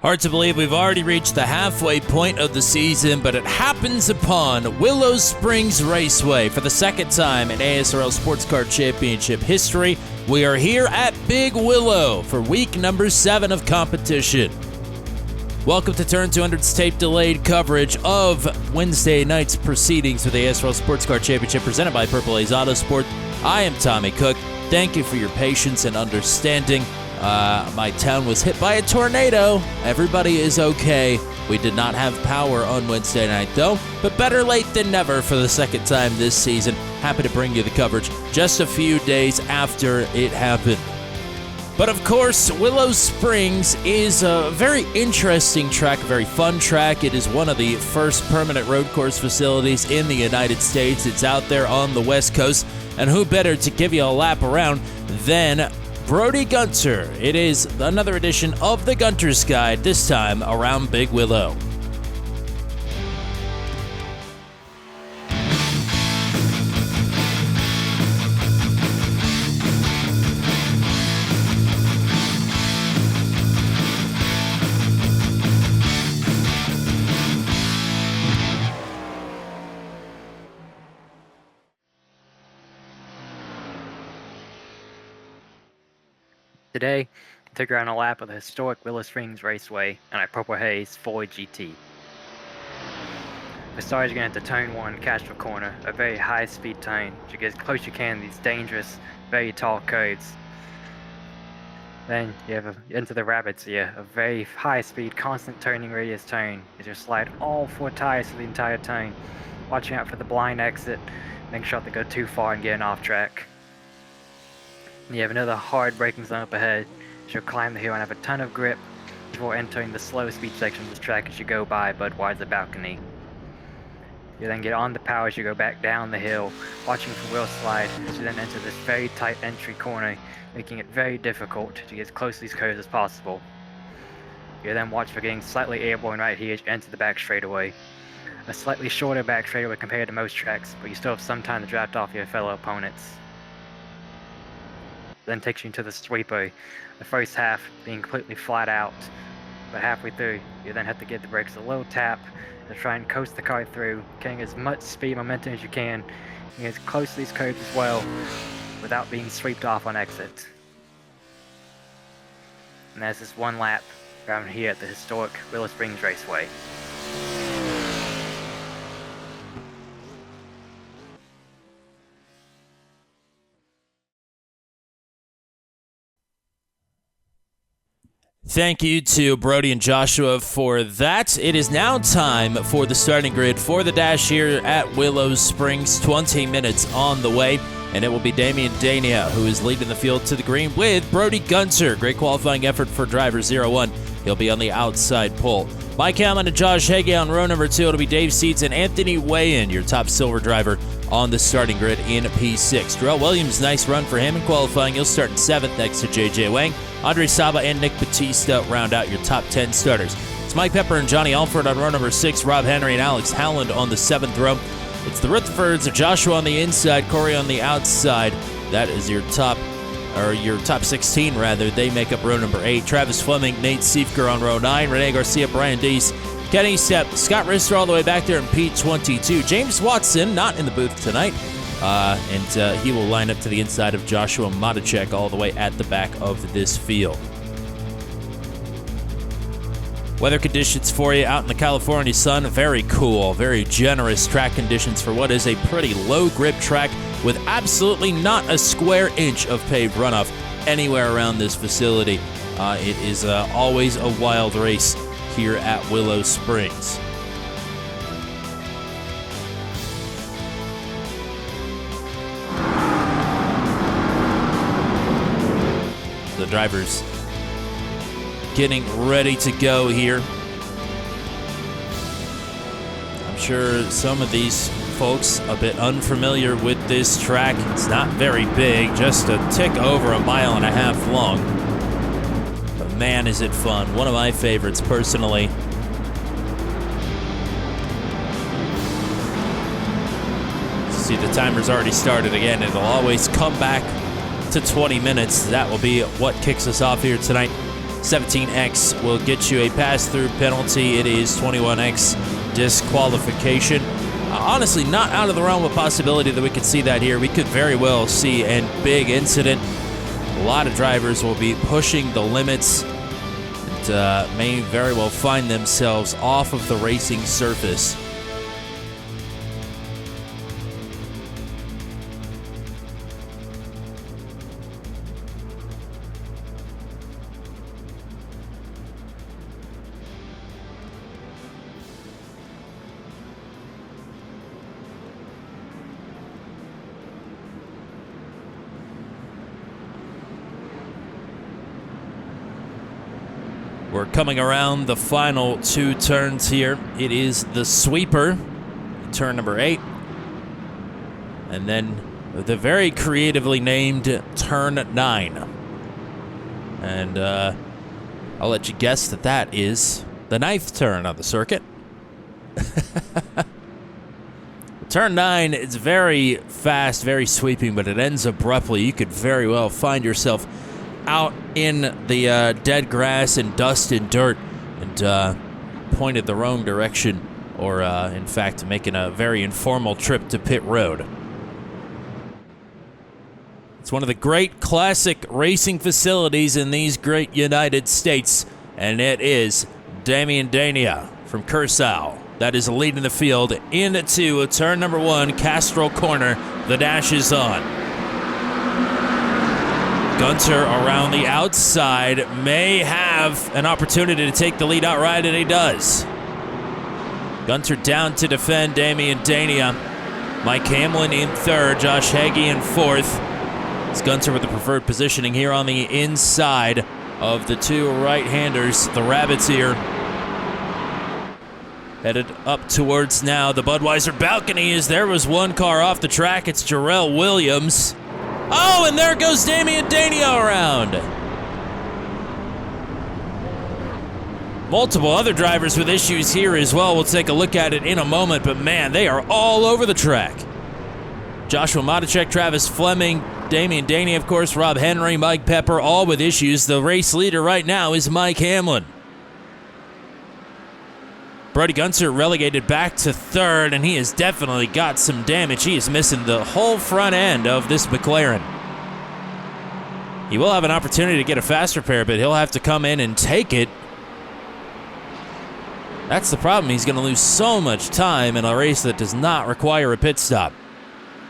Hard to believe we've already reached the halfway point of the season, but it happens upon Willow Springs Raceway for the second time in ASRL Sports Car Championship history. We are here at Big Willow for week number 7 of competition. Welcome to Turn 200's tape-delayed coverage of Wednesday night's proceedings with the ASRL Sports Car Championship presented by Purple Haze Autosport. I am Tommy Cook. Thank you for your patience and understanding. My town was hit by a tornado. Everybody is okay. We did not have power on Wednesday night, though, but better late than never for the second time this season. Happy to bring you the coverage just a few days after it happened. But of course, Willow Springs is a very interesting track, a very fun track. It is one of the first permanent road course facilities in the United States. It's out there on the West Coast, and who better to give you a lap around than Brody Gunter. It is another edition of the Gunter's Guide, this time around Big Willow. Today, I took around a lap of the historic Willow Springs Raceway on a Purple Haze Ford GT. We started getting into Turn 1, Castro Corner, a very high-speed turn to get as close as you can to these dangerous, very tall curves. Then you have into the rapids here, a very high-speed, constant turning radius turn as you slide all 4 tires for the entire turn, watching out for the blind exit, making sure not to go too far and getting off track. You have another hard braking zone up ahead, so you'll climb the hill and have a ton of grip before entering the slow speed section of this track as you go by Budweiser balcony. You then get on the power as you go back down the hill, watching for wheel slide as you then enter this very tight entry corner, making it very difficult to get as close to these curves as possible. You then watch for getting slightly airborne right here as you enter the back straightaway. A slightly shorter back straightaway compared to most tracks, but you still have some time to draft off your fellow opponents. Then takes you into the sweeper, the first half being completely flat out, but halfway through you then have to give the brakes a little tap to try and coast the car through, getting as much speed momentum as you can, getting as close to these curves as well without being swept off on exit. And that's just one lap around here at the historic Willow Springs Raceway. Thank you to Brody and Joshua for that. It is now time for the starting grid for the dash here at Willow Springs. 20 minutes on the way, and it will be Damian Dania who is leading the field to the green with Brody Gunter. Great qualifying effort for driver 01. He'll be on the outside pole. Mike Allen and Josh Hage on row number 2. It'll be Dave Seeds and Anthony Wayan, your top silver driver on the starting grid in P6. Darrell Williams, nice run for him in qualifying. He'll start in 7th next to JJ Wang. Andre Saba and Nick Batista round out your top 10 starters. It's Mike Pepper and Johnny Alford on row number 6, Rob Henry and Alex Howland on the 7th row. It's the Rutherfords of Joshua on the inside, Corey on the outside. That is your top 16 rather. They make up row number 8. Travis Fleming, Nate Siefker on row 9, Rene Garcia, Brian Deese, Kenny Stepp, Scott Rister all the way back there in P22. James Watson not in the booth tonight. And he will line up to the inside of Joshua Matacek all the way at the back of this field. Weather conditions for you out in the California sun, very cool, very generous track conditions for what is a pretty low grip track with absolutely not a square inch of paved runoff anywhere around this facility. It is always a wild race here at Willow Springs. The drivers getting ready to go here. I'm sure some of these folks a bit unfamiliar with this track. It's not very big, just a tick over 1.5 miles long. But man, is it fun. One of my favorites personally. See, the timer's already started again. It'll always come back to 20 minutes. That will be what kicks us off here tonight. 17X will get you a pass-through penalty. It is 21X disqualification. Honestly, not out of the realm of possibility that we could see that here. We could very well see a big incident. A lot of drivers will be pushing the limits and may very well find themselves off of the racing surface. We're coming around the final 2 turns here. It is the sweeper, turn number 8. And then the very creatively named turn 9. And I'll let you guess that that is the 9th turn on the circuit. Turn 9 is very fast, very sweeping, but it ends abruptly. You could very well find yourself out in the dead grass and dust and dirt and pointed the wrong direction, or in fact making a very informal trip to pit road. It's one of the great classic racing facilities in these great United States, and it is Damian Dania from Curacao that is leading the field into turn number 1, Castrol Corner. The dash is on. Gunter around the outside may have an opportunity to take the lead outright, and he does. Gunter down to defend Damian Dania. Mike Hamlin in 3rd, Josh Haze in 4th. It's Gunter with the preferred positioning here on the inside of the 2 right-handers, the Rabbits here. Headed up towards now the Budweiser balcony as there was one car off the track. It's Jarrell Williams. Oh, and there goes Damian Dania around. Multiple other drivers with issues here as well. We'll take a look at it in a moment, but man, they are all over the track. Joshua Matichek, Travis Fleming, Damian Dania, of course, Rob Henry, Mike Pepper, all with issues. The race leader right now is Mike Hamlin. Brody Gunter relegated back to 3rd, and he has definitely got some damage. He is missing the whole front end of this McLaren. He will have an opportunity to get a fast repair, but he'll have to come in and take it. That's the problem. He's going to lose so much time in a race that does not require a pit stop.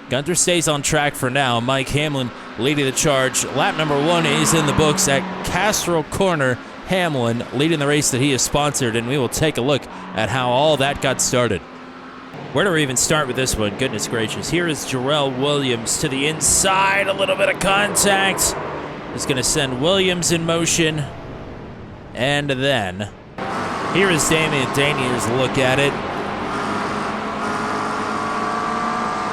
Gunter stays on track for now. Mike Hamlin leading the charge. Lap number 1 is in the books at Castrol Corner. Hamlin leading the race that he has sponsored, and we will take a look at how all that got started. Where do we even start with this one? Goodness gracious. Here is Jarrell Williams to the inside. A little bit of contact. Is going to send Williams in motion. And then here is Damian Dania's look at it.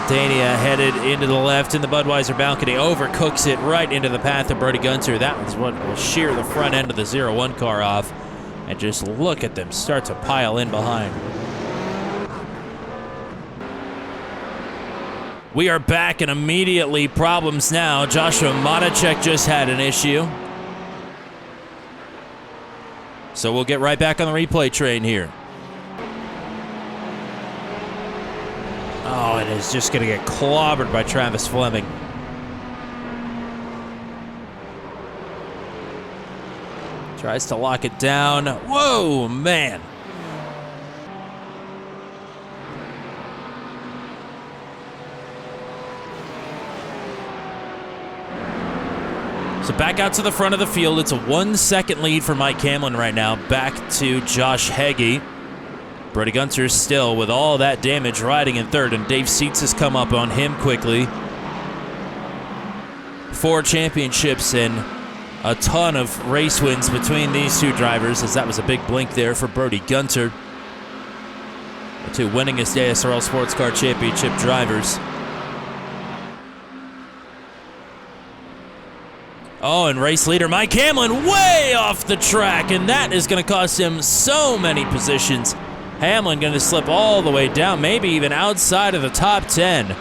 Dania headed into the left in the Budweiser balcony, overcooks it right into the path of Brody Gunter. That was what will shear the front end of the 0-1 car off. And just look at them start to pile in behind. We are back, and immediately problems now. Joshua Matichek just had an issue. So we'll get right back on the replay train here. Oh, it is just going to get clobbered by Travis Fleming. Tries to lock it down. Whoa, man. So back out to the front of the field. It's a 1-second lead for Mike Hamlin right now. Back to Josh Haze. Brody Gunter still with all that damage riding in 3rd, and Dave Seats has come up on him quickly. 4 championships and a ton of race wins between these 2 drivers, as that was a big blink there for Brody Gunter. The 2 winningest ASRL Sports Car Championship drivers. Oh, and race leader Mike Hamlin way off the track, and that is going to cost him so many positions. Hamlin going to slip all the way down, maybe even outside of the top 10.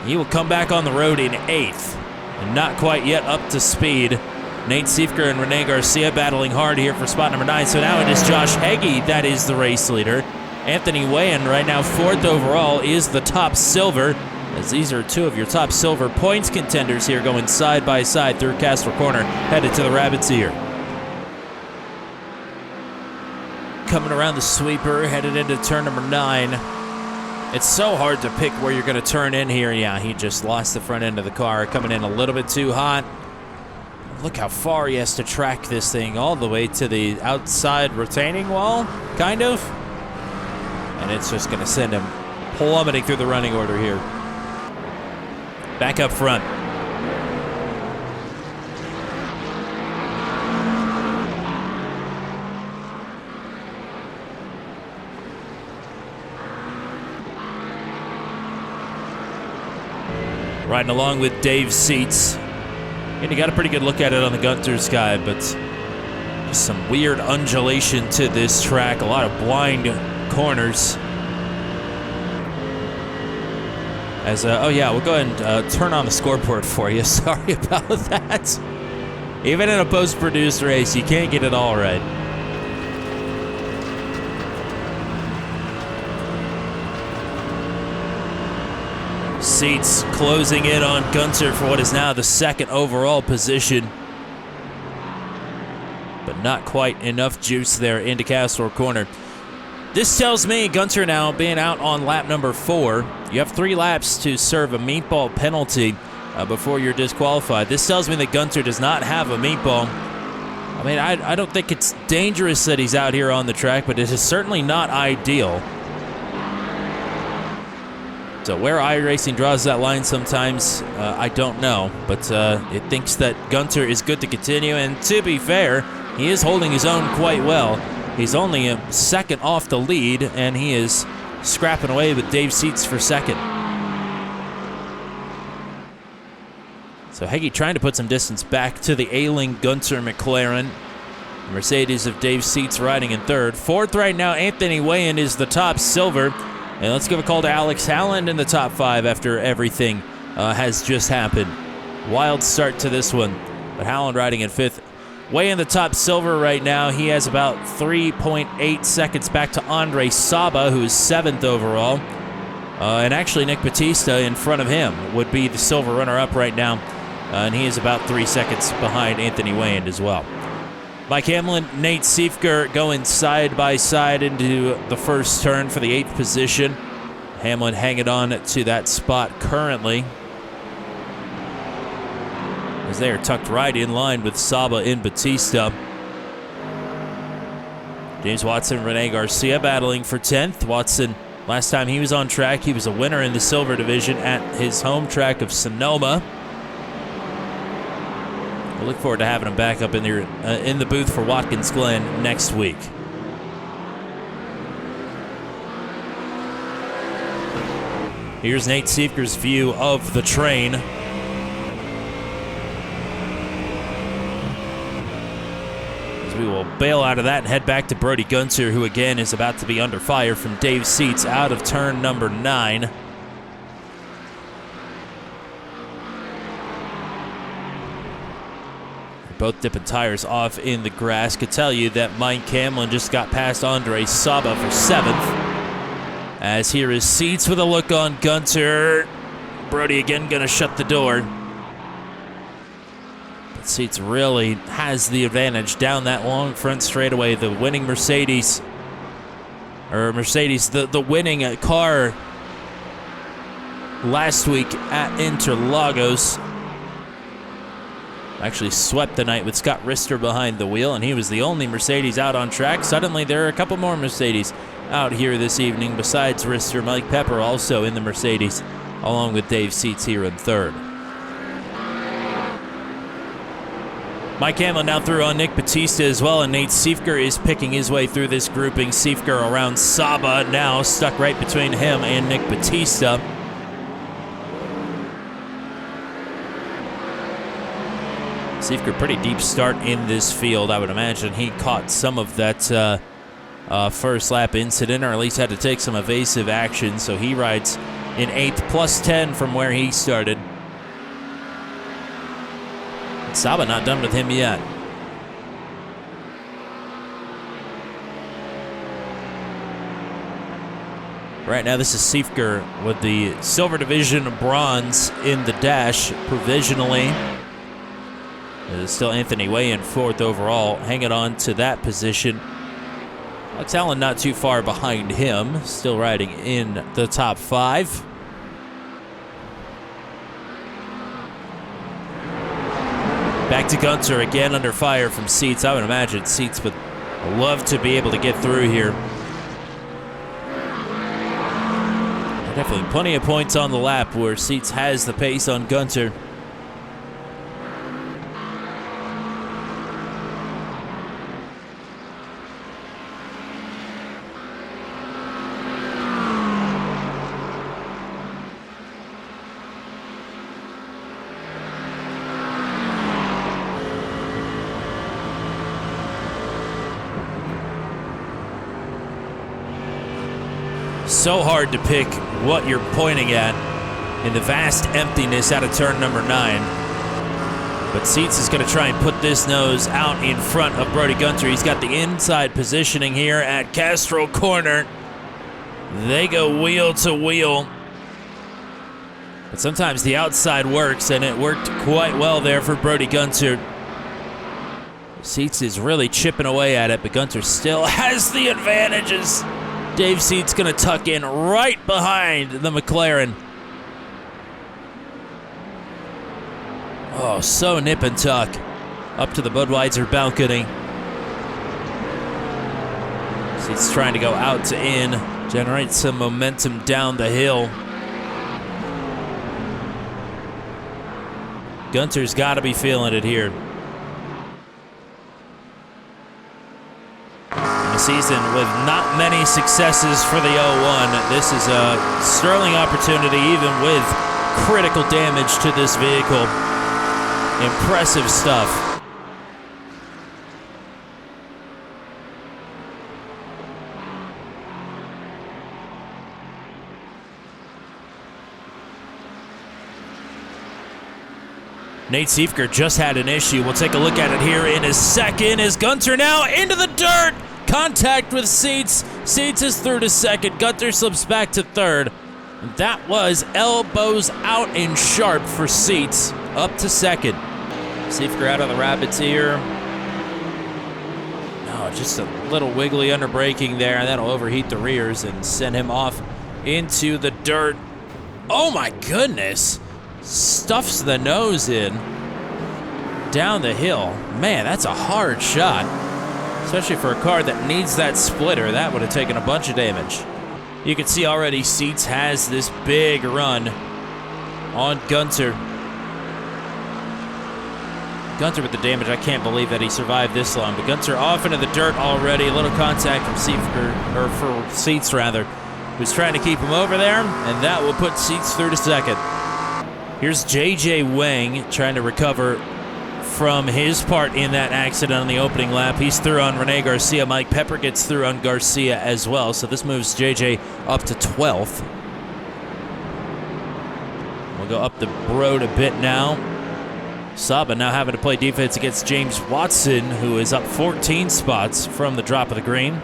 He will come back on the road in 8th, and not quite yet up to speed. Nate Siefker and Rene Garcia battling hard here for spot number 9. So now it is Josh Heggie that is the race leader. Anthony Wayan right now 4th overall is the top silver, as these are 2 of your top silver points contenders here going side by side through Castro Corner, headed to the Rabbit's Ear. Coming around the sweeper, headed into turn number 9. It's so hard to pick where you're going to turn in here. Yeah, he just lost the front end of the car, coming in a little bit too hot. Look how far he has to track this thing, all the way to the outside retaining wall, kind of. And it's just going to send him plummeting through the running order here. Back up front. Riding along with Dave Seats. And you got a pretty good look at it on the Gunter's guide, but just some weird undulation to this track. A lot of blind corners. As oh yeah, we'll go ahead and turn on the scoreboard for you. Sorry about that. Even in a post-produced race, you can't get it all right. Seats closing in on Gunter for what is now the 2nd overall position. But not quite enough juice there into Castro Corner. This tells me Gunter now being out on lap number 4. You have 3 laps to serve a meatball penalty before you're disqualified. This tells me that Gunter does not have a meatball. I mean, I don't think it's dangerous that he's out here on the track, but it is certainly not ideal. So where iRacing draws that line sometimes, I don't know. But it thinks that Gunter is good to continue. And to be fair, he is holding his own quite well. He's only a 2nd off the lead, and he is scrapping away with Dave Seats for 2nd. So Heggie trying to put some distance back to the ailing Gunter McLaren. Mercedes of Dave Seats riding in 3rd. 4th right now, Anthony Wayan is the top silver. And let's give a call to Alex Howland in the top 5 after everything has just happened. Wild start to this one, but Howland riding in 5th. Way in the top silver right now. He has about 3.8 seconds back to Andre Saba, who is 7th overall. And actually Nick Batista in front of him would be the silver runner-up right now. And he is about 3 seconds behind Anthony Wayan as well. Mike Hamlin, Nate Siefker going side by side into the first turn for the 8th position. Hamlin hanging on to that spot currently, as they are tucked right in line with Saba and Batista. James Watson, Rene Garcia battling for 10th. Watson, last time he was on track, he was a winner in the silver division at his home track of Sonoma. We'll look forward to having him back up in the booth for Watkins Glen next week. Here's Nate Siefker's view of the train. As we will bail out of that and head back to Brody Gunter, who again is about to be under fire from Dave Seats out of turn number 9. Both dipping tires off in the grass. Could tell you that Mike Hamlin just got past Andre Saba for 7th. As here is Seats with a look on Gunter. Brody again going to shut the door. But Seats really has the advantage down that long front straightaway. The winning Mercedes, the winning car last week at Interlagos actually swept the night with Scott Rister behind the wheel, and he was the only Mercedes out on track. Suddenly there are a couple more Mercedes out here this evening besides Rister. Mike Pepper also in the Mercedes, along with Dave Seats here in 3rd. Mike Hamlin now through on Nick Batista as well, and Nate Siefker is picking his way through this grouping. Siefker around Saba now, stuck right between him and Nick Batista. Siefker, pretty deep start in this field. I would imagine he caught some of that first lap incident, or at least had to take some evasive action, so he rides in 8th, plus 10 from where he started. Saba not done with him yet. Right now, this is Siefker with the silver division bronze in the dash provisionally. There's still Anthony Way in fourth overall, hanging on to that position. Alex Allen not too far behind him, still riding in the top 5. Back to Gunter, again under fire from Seats. I would imagine Seats would love to be able to get through here. Definitely plenty of points on the lap where Seats has the pace on Gunter. So hard to pick what you're pointing at in the vast emptiness out of turn number 9. But Seats is going to try and put this nose out in front of Brody Gunter. He's got the inside positioning here at Castro Corner. They go wheel to wheel. But sometimes the outside works, and it worked quite well there for Brody Gunter. Seats is really chipping away at it, but Gunter still has the advantages. Dave Seats going to tuck in right behind the McLaren. Oh, so nip and tuck up to the Budweiser balcony. Seats trying to go out to in, generate some momentum down the hill. Gunter's got to be feeling it here. Season with not many successes for the 01. This is a sterling opportunity, even with critical damage to this vehicle. Impressive stuff. Nate Siefker just had an issue. We'll take a look at it here in a second. Is Gunter now into the dirt? Contact with Seats. Seats is through to second. Gunter slips back to third. That was elbows out and sharp for Seats. Up to second. Siefker out of the rabbits here. No, just a little wiggly under braking there. That'll overheat the rears and send him off into the dirt. Oh my goodness. Stuffs the nose in. Down the hill. Man, that's a hard shot. Especially for a car that needs that splitter. That would have taken a bunch of damage. You can see already Seats has this big run on Gunter. Gunter with the damage. I can't believe that he survived this long. But Gunter off into the dirt already. A little contact from Seats rather, who's trying to keep him over there. And that will put Seats through to second. Here's J.J. Wang trying to recover from his part in that accident on the opening lap. He's through on Rene Garcia. Mike Pepper gets through on Garcia as well. So this moves JJ up to 12th. We'll go up the road a bit now. Saba now having to play defense against James Watson, who is up 14 spots from the drop of the green.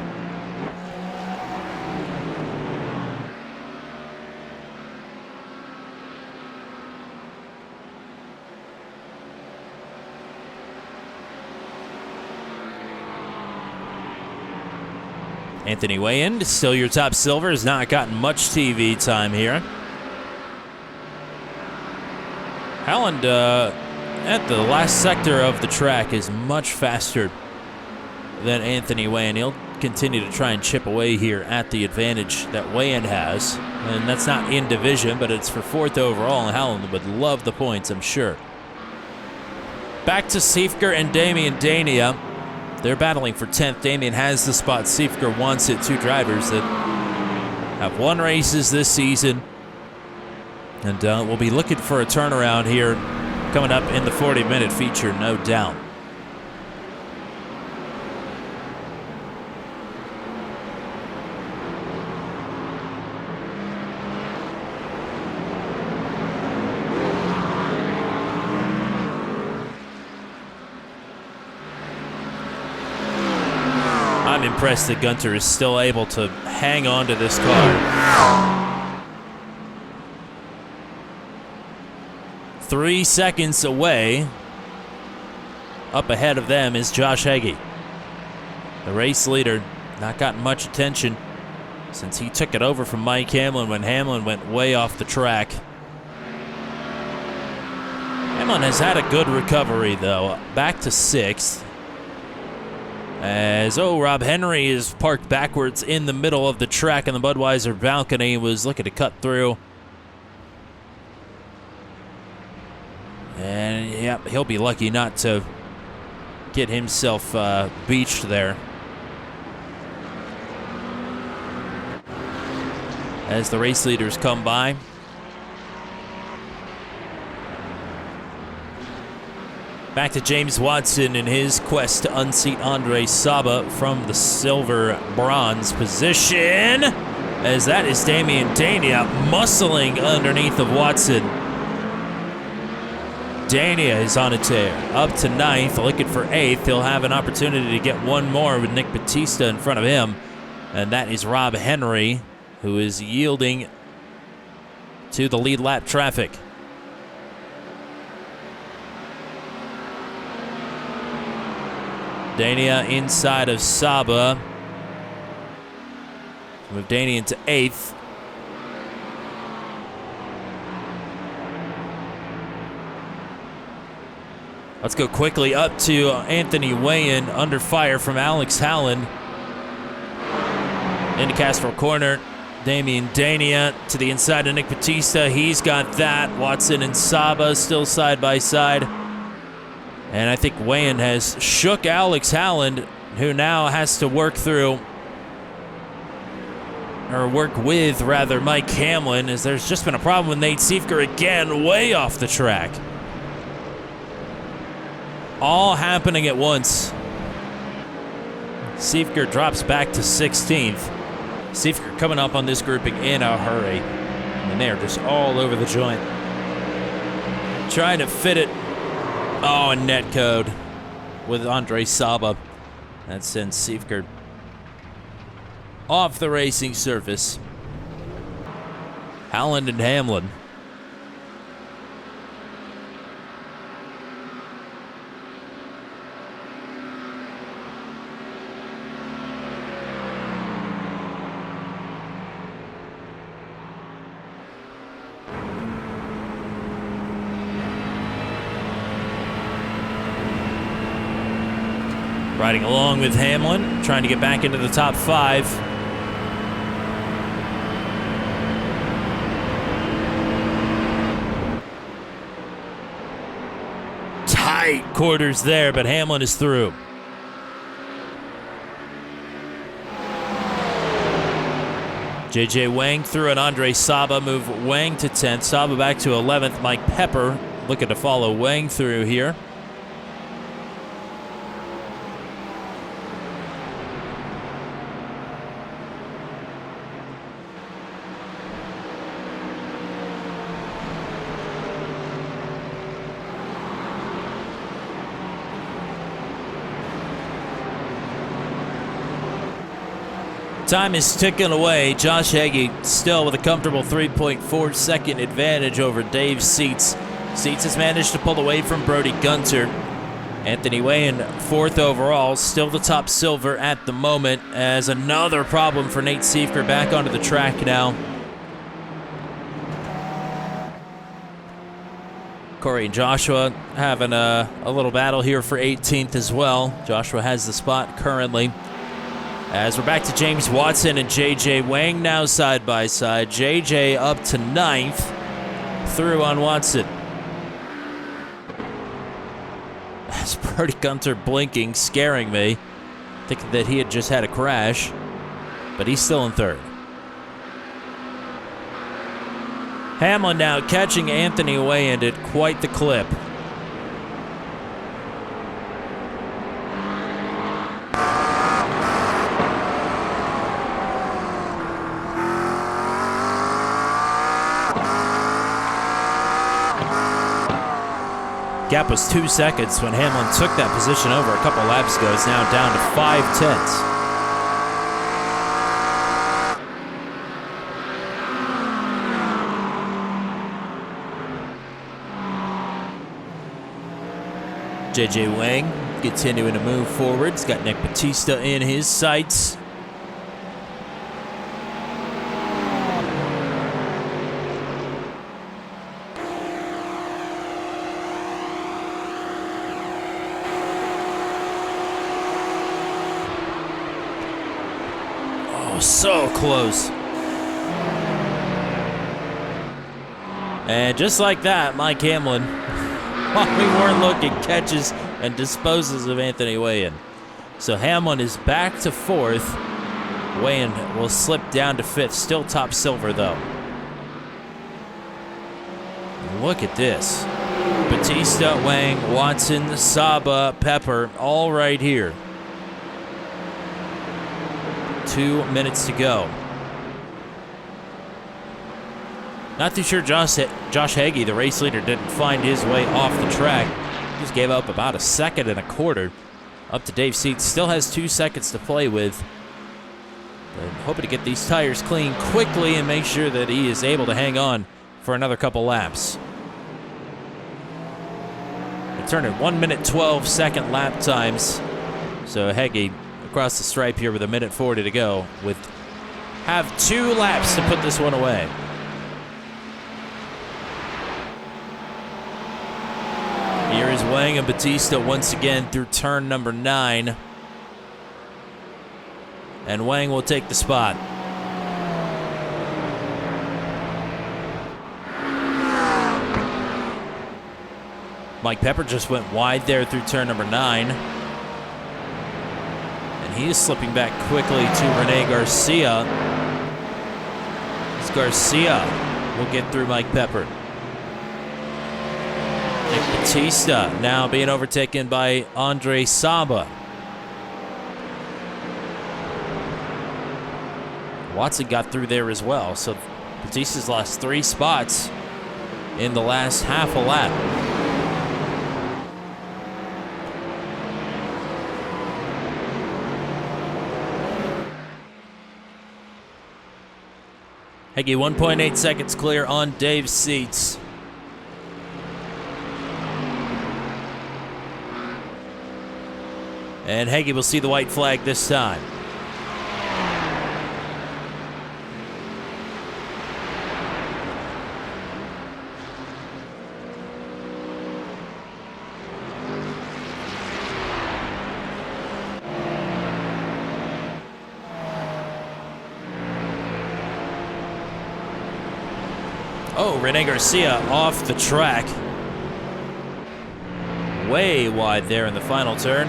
Anthony Wayan, still your top silver, has not gotten much TV time here. Howland at the last sector of the track is much faster than Anthony Wayan. He'll continue to try and chip away here at the advantage that Wayan has. And that's not in division, but it's for 4th overall, and Howland would love the points, I'm sure. Back to Siefker and Damian Dania. They're battling for 10th. Damian has the spot. Siefker wants it. Two drivers that have won races this season. And we'll be looking for a turnaround here coming up in the 40-minute feature, no doubt. impressed that Gunter is still able to hang on to this car. 3 seconds away. Up ahead of them is Josh Haze. The race leader not gotten much attention since he took it over from Mike Hamlin when Hamlin went way off the track. Hamlin has had a good recovery, though. Back to 6th. As, Rob Henry is parked backwards in the middle of the track in the Budweiser balcony, was looking to cut through. And, yep, he'll be lucky not to get himself beached there. As the race leaders come by. Back to James Watson in his quest to unseat Andre Saba from the silver bronze position. As that is Damian Dania muscling underneath of Watson. Dania is on a tear. Up to 9th, looking for 8th. He'll have an opportunity to get one more with Nick Batista in front of him. And that is Rob Henry, who is yielding to the lead lap traffic. Dania inside of Saba. Move Dania into 8th. Let's go quickly up to Anthony Wayan, under fire from Alex Howland. Into Castro Corner. Damian Dania to the inside of Nick Batista. He's got that. Watson and Saba still side by side. And I think Wayan has shook Alex Howland, who now has to work through, or work with, rather, Mike Hamlin, as there's just been a problem with Nate Siefker again, way off the track. All happening at once. Siefker drops back to 16th. Siefker coming up on this grouping in a hurry. And they're just all over the joint. Trying to fit it. Oh, and net code with Andre Saba. That sends Siefker off the racing surface. Howland and Hamlin. Riding along with Hamlin, trying to get back into the top 5. Tight quarters there, but Hamlin is through. JJ Wang through an Andre Saba, move Wang to 10th. Saba back to 11th. Mike Pepper looking to follow Wang through here. Time is ticking away. Josh Haze still with a comfortable 3.4 second advantage over Dave Seats. Seats has managed to pull away from Brody Gunter. Anthony Wayan, 4th overall, still the top silver at the moment, as another problem for Nate Siefker back onto the track now. Corey and Joshua having a little battle here for 18th as well. Joshua has the spot currently. As we're back to James Watson and JJ Wang now side by side. JJ up to 9th, through on Watson. As Brody Gunter blinking, scaring me, thinking that he had just had a crash, but he's still in 3rd. Hamlin now catching Anthony Wayan at quite the clip. Gap was 2 seconds when Hamlin took that position over a couple laps ago. It's now down to 5 tenths. JJ Wang continuing to move forward. He's got Nick Batista in his sights. Oh, so close. And just like that, Mike Hamlin, while we weren't looking, catches and disposes of Anthony Weyen. So Hamlin is back to 4th. Weyen will slip down to 5th, still top silver though. Look at this. Batista, Wang, Watson, Saba, Pepper, all right here. 2 minutes to go. Not too sure Josh Hagee, the race leader, didn't find his way off the track. Just gave up about 1.25 seconds. Up to Dave Seats. Still has 2 seconds to play with. But hoping to get these tires clean quickly and make sure that he is able to hang on for another couple laps. They turn at 1 minute 12 second lap times. So Hagee across the stripe here with 1:40 to go. Have 2 laps to put this one away. Here is Wang and Batista once again through turn number 9. And Wang will take the spot. Mike Pepper just went wide there through turn number 9. And he is slipping back quickly to Rene Garcia. As Garcia will get through Mike Pepper. Nick Batista now being overtaken by Andre Saba. Watson got through there as well, so Batista's lost 3 spots in the last half a lap. Hagee 1.8 seconds clear on Dave's seats. And Hagee will see the white flag this time. Oh, Rene Garcia off the track. Way wide there in the final turn.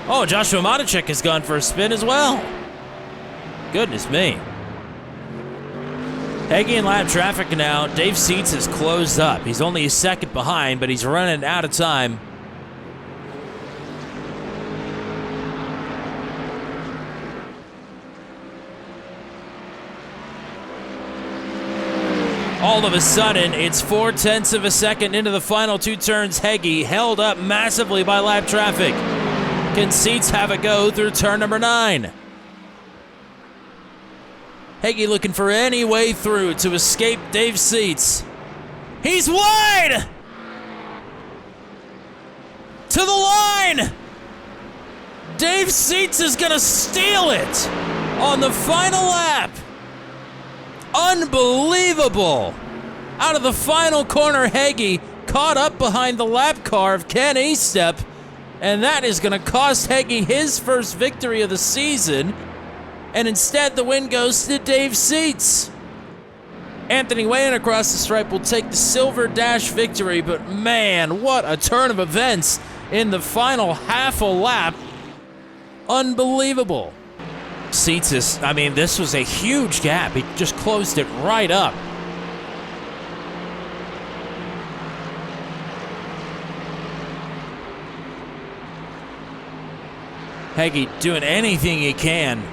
Oh, Joshua Matichek has gone for a spin as well. Goodness me. Hagee in lap traffic now. Dave Seats has closed up. He's only a second behind, but he's running out of time. All of a sudden, it's 0.4 seconds into the final 2 turns. Hagee held up massively by lap traffic. Can Seats have a go through turn number 9? Hagee looking for any way through to escape Dave Seats. He's wide! To the line! Dave Seats is gonna steal it on the final lap. Unbelievable! Out of the final corner, Hagee caught up behind the lap car of Ken Estep, and that is going to cost Hagee his first victory of the season, and instead the win goes to Dave Seats. Anthony Weyen across the stripe will take the Silver Dash victory, but man, what a turn of events in the final half a lap. Unbelievable. Seats is, this was a huge gap. He just closed it right up. Hagee doing anything he can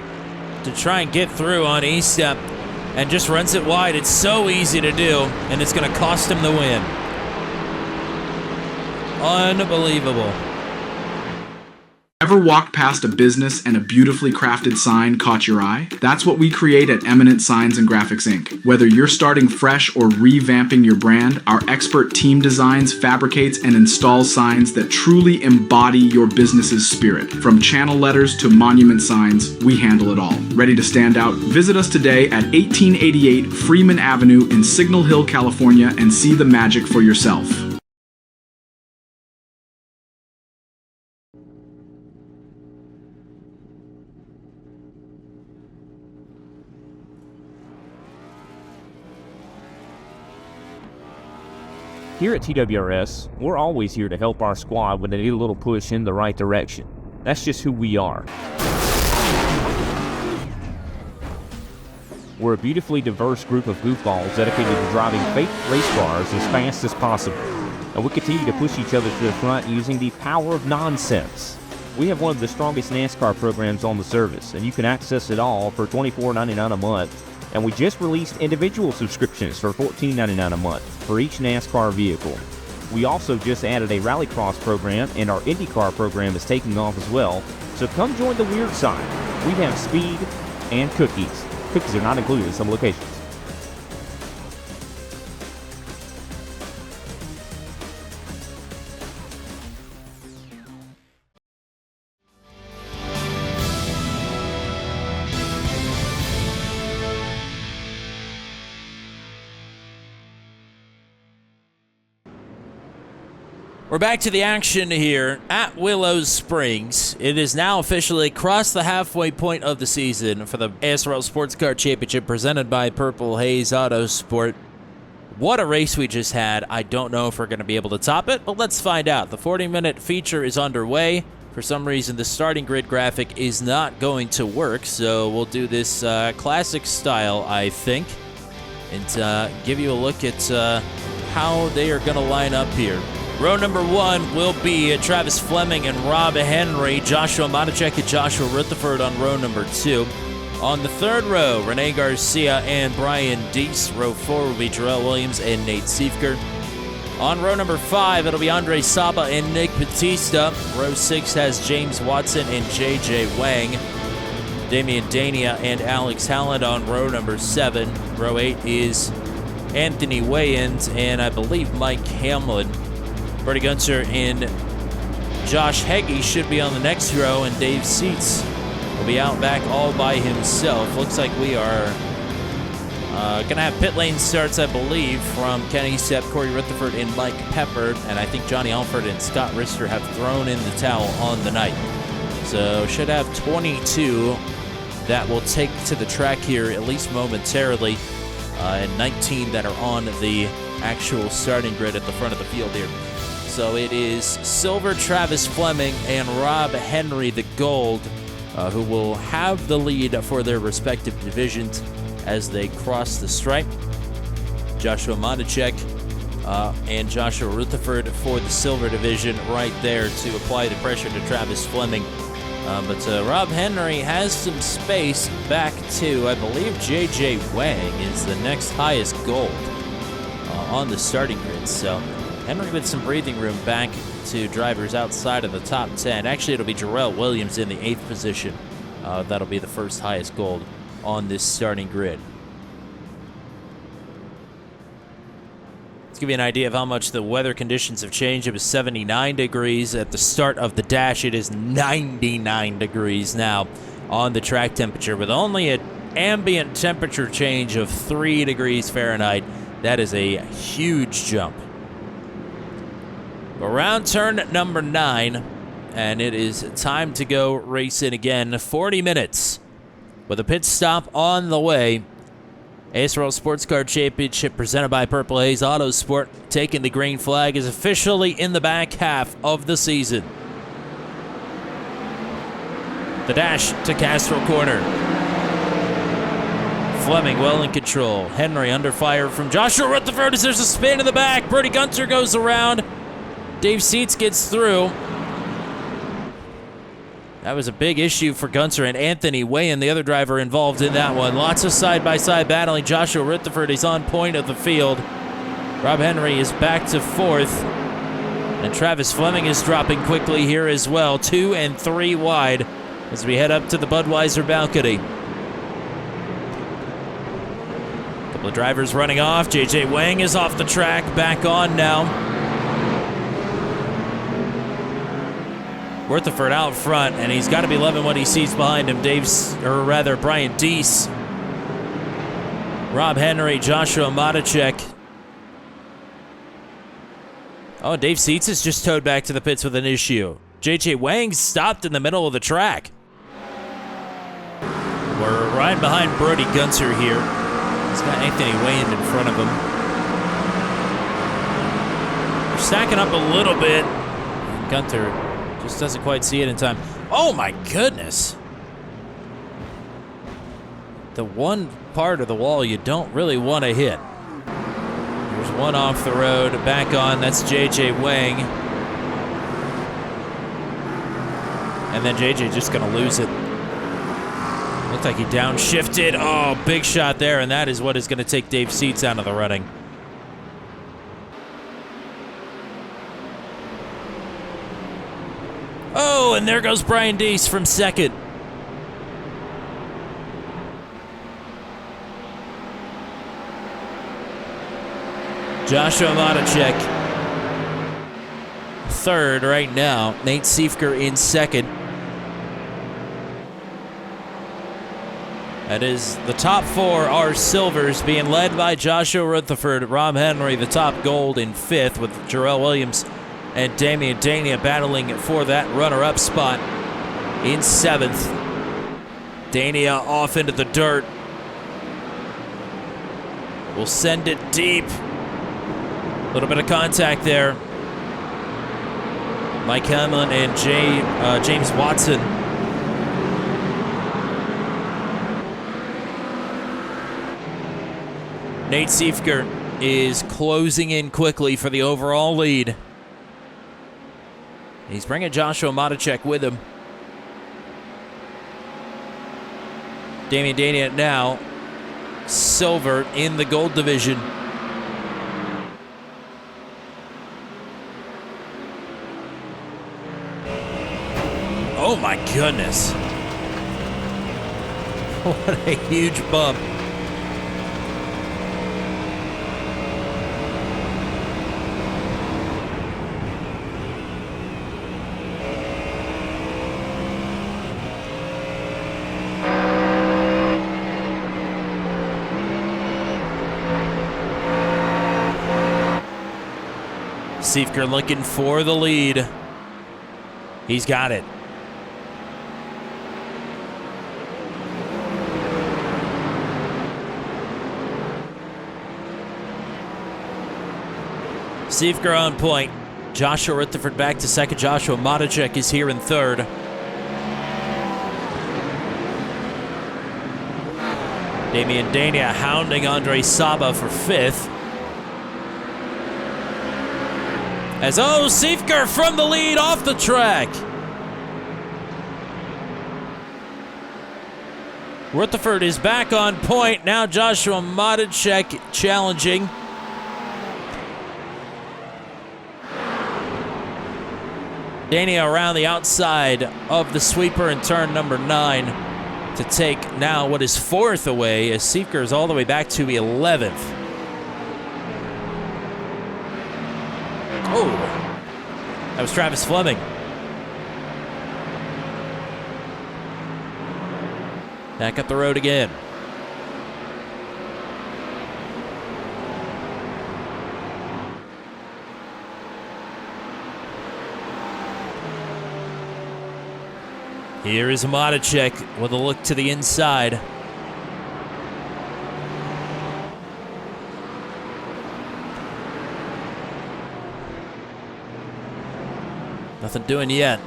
to try and get through on E-step and just runs it wide. It's so easy to do, and it's going to cost him the win. Unbelievable. Ever walked past a business and a beautifully crafted sign caught your eye? That's what we create at Eminent Signs Graphics Inc. Whether you're starting fresh or revamping your brand, our expert team designs, fabricates, and installs signs that truly embody your business's spirit. From channel letters to monument signs, we handle it all. Ready to stand out? Visit us today at 1888 Freeman Avenue in Signal Hill, California, and see the magic for yourself. Here at TWRS, we're always here to help our squad when they need a little push in the right direction. That's just who we are. We're a beautifully diverse group of goofballs dedicated to driving fake race cars as fast as possible. And we continue to push each other to the front using the power of nonsense. We have one of the strongest NASCAR programs on the service, and you can access it all for $24.99 a month. And we just released individual subscriptions for $14.99 a month for each NASCAR vehicle. We also just added a rallycross program, and our IndyCar program is taking off as well. So come join the weird side. We have speed and cookies. Cookies are not included in some locations. We're back to the action here at Willow Springs. It is now officially crossed the halfway point of the season for the ASRL Sports Car Championship presented by Purple Haze Autosport. What a race we just had. I don't know if we're going to be able to top it, but let's find out. The 40-minute feature is underway. For some reason, the starting grid graphic is not going to work, so we'll do this classic style, I think, and give you a look at how they are going to line up here. Row number 1 will be Travis Fleming and Rob Henry, Joshua Monacek and Joshua Rutherford on row number 2. On the third row, Rene Garcia and Brian Deese. Row 4 will be Jarrell Williams and Nate Siefker. On row number 5, it'll be Andre Saba and Nick Batista. Row 6 has James Watson and JJ Wang. Damian Dania and Alex Halland on row number 7. Row 8 is Anthony Wayans and I believe Mike Hamlin. Brady Gunter and Josh Heggie should be on the next row, and Dave Seats will be out back all by himself. Looks like we are going to have pit lane starts, I believe, from Kenny Sepp, Corey Rutherford, and Mike Pepper, and I think Johnny Alford and Scott Rister have thrown in the towel on the night. So should have 22 that will take to the track here, at least momentarily, and 19 that are on the actual starting grid at the front of the field here. So it is Silver, Travis Fleming, and Rob Henry, the gold, who will have the lead for their respective divisions as they cross the stripe. Joshua Monacek and Joshua Rutherford for the silver division right there to apply the pressure to Travis Fleming. But Rob Henry has some space back to, I believe, J.J. Wang is the next highest gold on the starting grid. So Henry with some breathing room back to drivers outside of the top 10. Actually, it'll be Jarrell Williams in the 8th position. That'll be the first highest gold on this starting grid. Let's give you an idea of how much the weather conditions have changed. It was 79 degrees at the start of the dash. It is 99 degrees now on the track temperature with only an ambient temperature change of 3 degrees Fahrenheit. That is a huge jump. Around turn number 9, and it is time to go racing again. 40 minutes with a pit stop on the way. ASRL Sports Car Championship presented by Purple Haze Autosport, taking the green flag, is officially in the back half of the season. The dash to Castro Corner. Fleming well in control. Henry under fire from Joshua Rutherford as there's a spin in the back. Brady Gunter goes around. Dave Seats gets through. That was a big issue for Gunter and Anthony Wayan, the other driver involved in that one. Lots of side-by-side battling. Joshua Rutherford is on point of the field. Rob Henry is back to 4th. And Travis Fleming is dropping quickly here as well. 2 and 3 wide as we head up to the Budweiser balcony. A couple of drivers running off. J.J. Wang is off the track, back on now. Rutherford out front, and he's got to be loving what he sees behind him. Brian Deese, Rob Henry, Joshua Matacek. Oh, Dave Seitz has just towed back to the pits with an issue. J.J. Wang stopped in the middle of the track. We're right behind Brody Gunter here. He's got Anthony Wayne in front of him. They're stacking up a little bit. And Gunter just doesn't quite see it in time. Oh my goodness. The one part of the wall you don't really want to hit. There's one off the road, back on, that's J.J. Wang. And then J.J. just gonna lose it. Looked like he downshifted. Oh, big shot there, and that is what is gonna take Dave Seitz out of the running. Oh, and there goes Brian Deese from second. Joshua Matacek third right now. Nate Siefker in second. That is, the top 4 are silvers, being led by Joshua Rutherford. Rob Henry, the top gold, in 5th, with Jarrell Williams and Damian Dania battling for that runner-up spot in 7th. Dania off into the dirt. Will send it deep. A little bit of contact there. Mike Hamlin and James Watson. Nate Siefker is closing in quickly for the overall lead. He's bringing Joshua Matacek with him. Damian Dania now silver in the gold division. Oh my goodness. What a huge bump. Siefker looking for the lead. He's got it. Siefker on point. Joshua Rutherford back to second. Joshua Matacek is here in third. Damian Dania hounding Andre Saba for 5th. As Siefker from the lead off the track. Rutherford is back on point. Now Joshua Matacek challenging. Dania around the outside of the sweeper in turn number 9 to take now what is 4th away, as Siefker is all the way back to 11th. Oh, that was Travis Fleming. Back up the road again. Here is Matacek with a look to the inside. Nothing doing yet.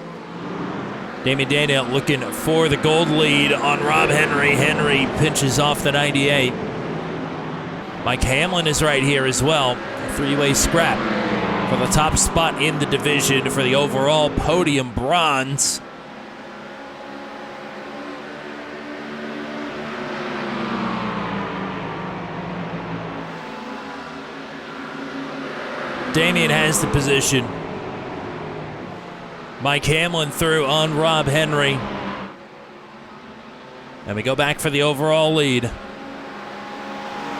Damian Dania looking for the gold lead on Rob Henry. Henry pinches off the 98. Mike Hamlin is right here as well. A three-way scrap for the top spot in the division for the overall podium bronze. Damian has the position. Mike Hamlin through on Rob Henry. And we go back for the overall lead.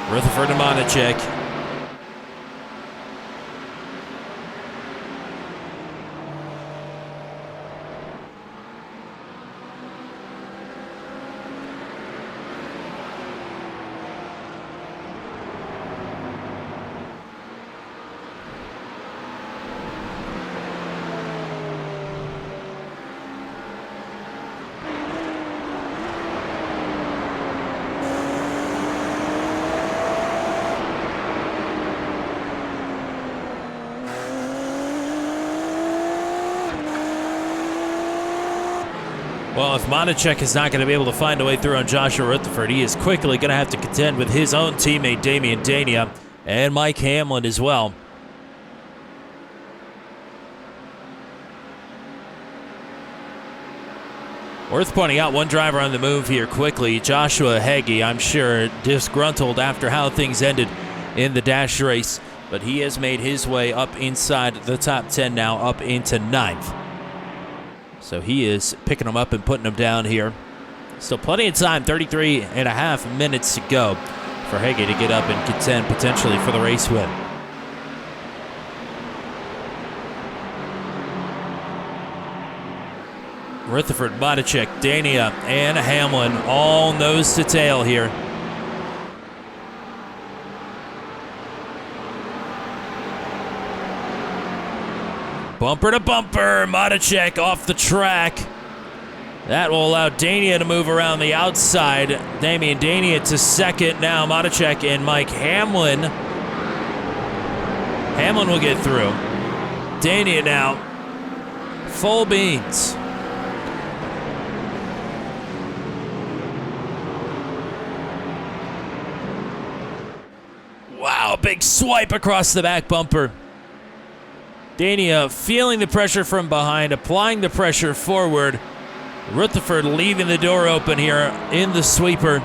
Rutherford and Monacek. Well, if Monacek is not going to be able to find a way through on Joshua Rutherford, he is quickly going to have to contend with his own teammate Damian Dania and Mike Hamlin as well. Worth pointing out, one driver on the move here quickly, Joshua Heggie, I'm sure disgruntled after how things ended in the dash race, but he has made his way up inside the top 10 now, up into 9th. So he is picking them up and putting them down here. Still plenty of time, 33 and a half minutes to go for Heggie to get up and contend potentially for the race win. Rutherford, Monacek, Dania, and Hamlin all nose to tail here. Bumper to bumper, Monacek off the track. That will allow Dania to move around the outside. Damian Dania to second. Now Monacek and Mike Hamlin. Hamlin will get through. Dania now. Full beans. Wow, big swipe across the back bumper. Dania feeling the pressure from behind, applying the pressure forward. Rutherford leaving the door open here in the sweeper.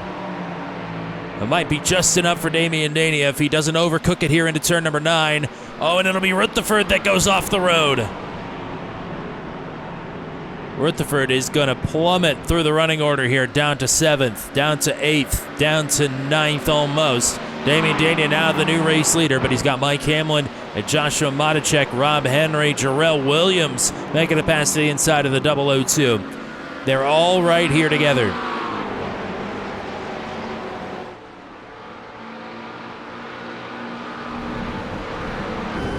It might be just enough for Damian Dania if he doesn't overcook it here into turn number 9. Oh, and it'll be Rutherford that goes off the road. Rutherford is going to plummet through the running order here, down to 7th, down to 8th, down to 9th almost. Damian Dania now the new race leader, but he's got Mike Hamlin and Joshua Monacek, Rob Henry, Jarrell Williams making it past the inside of the 002. They're all right here together.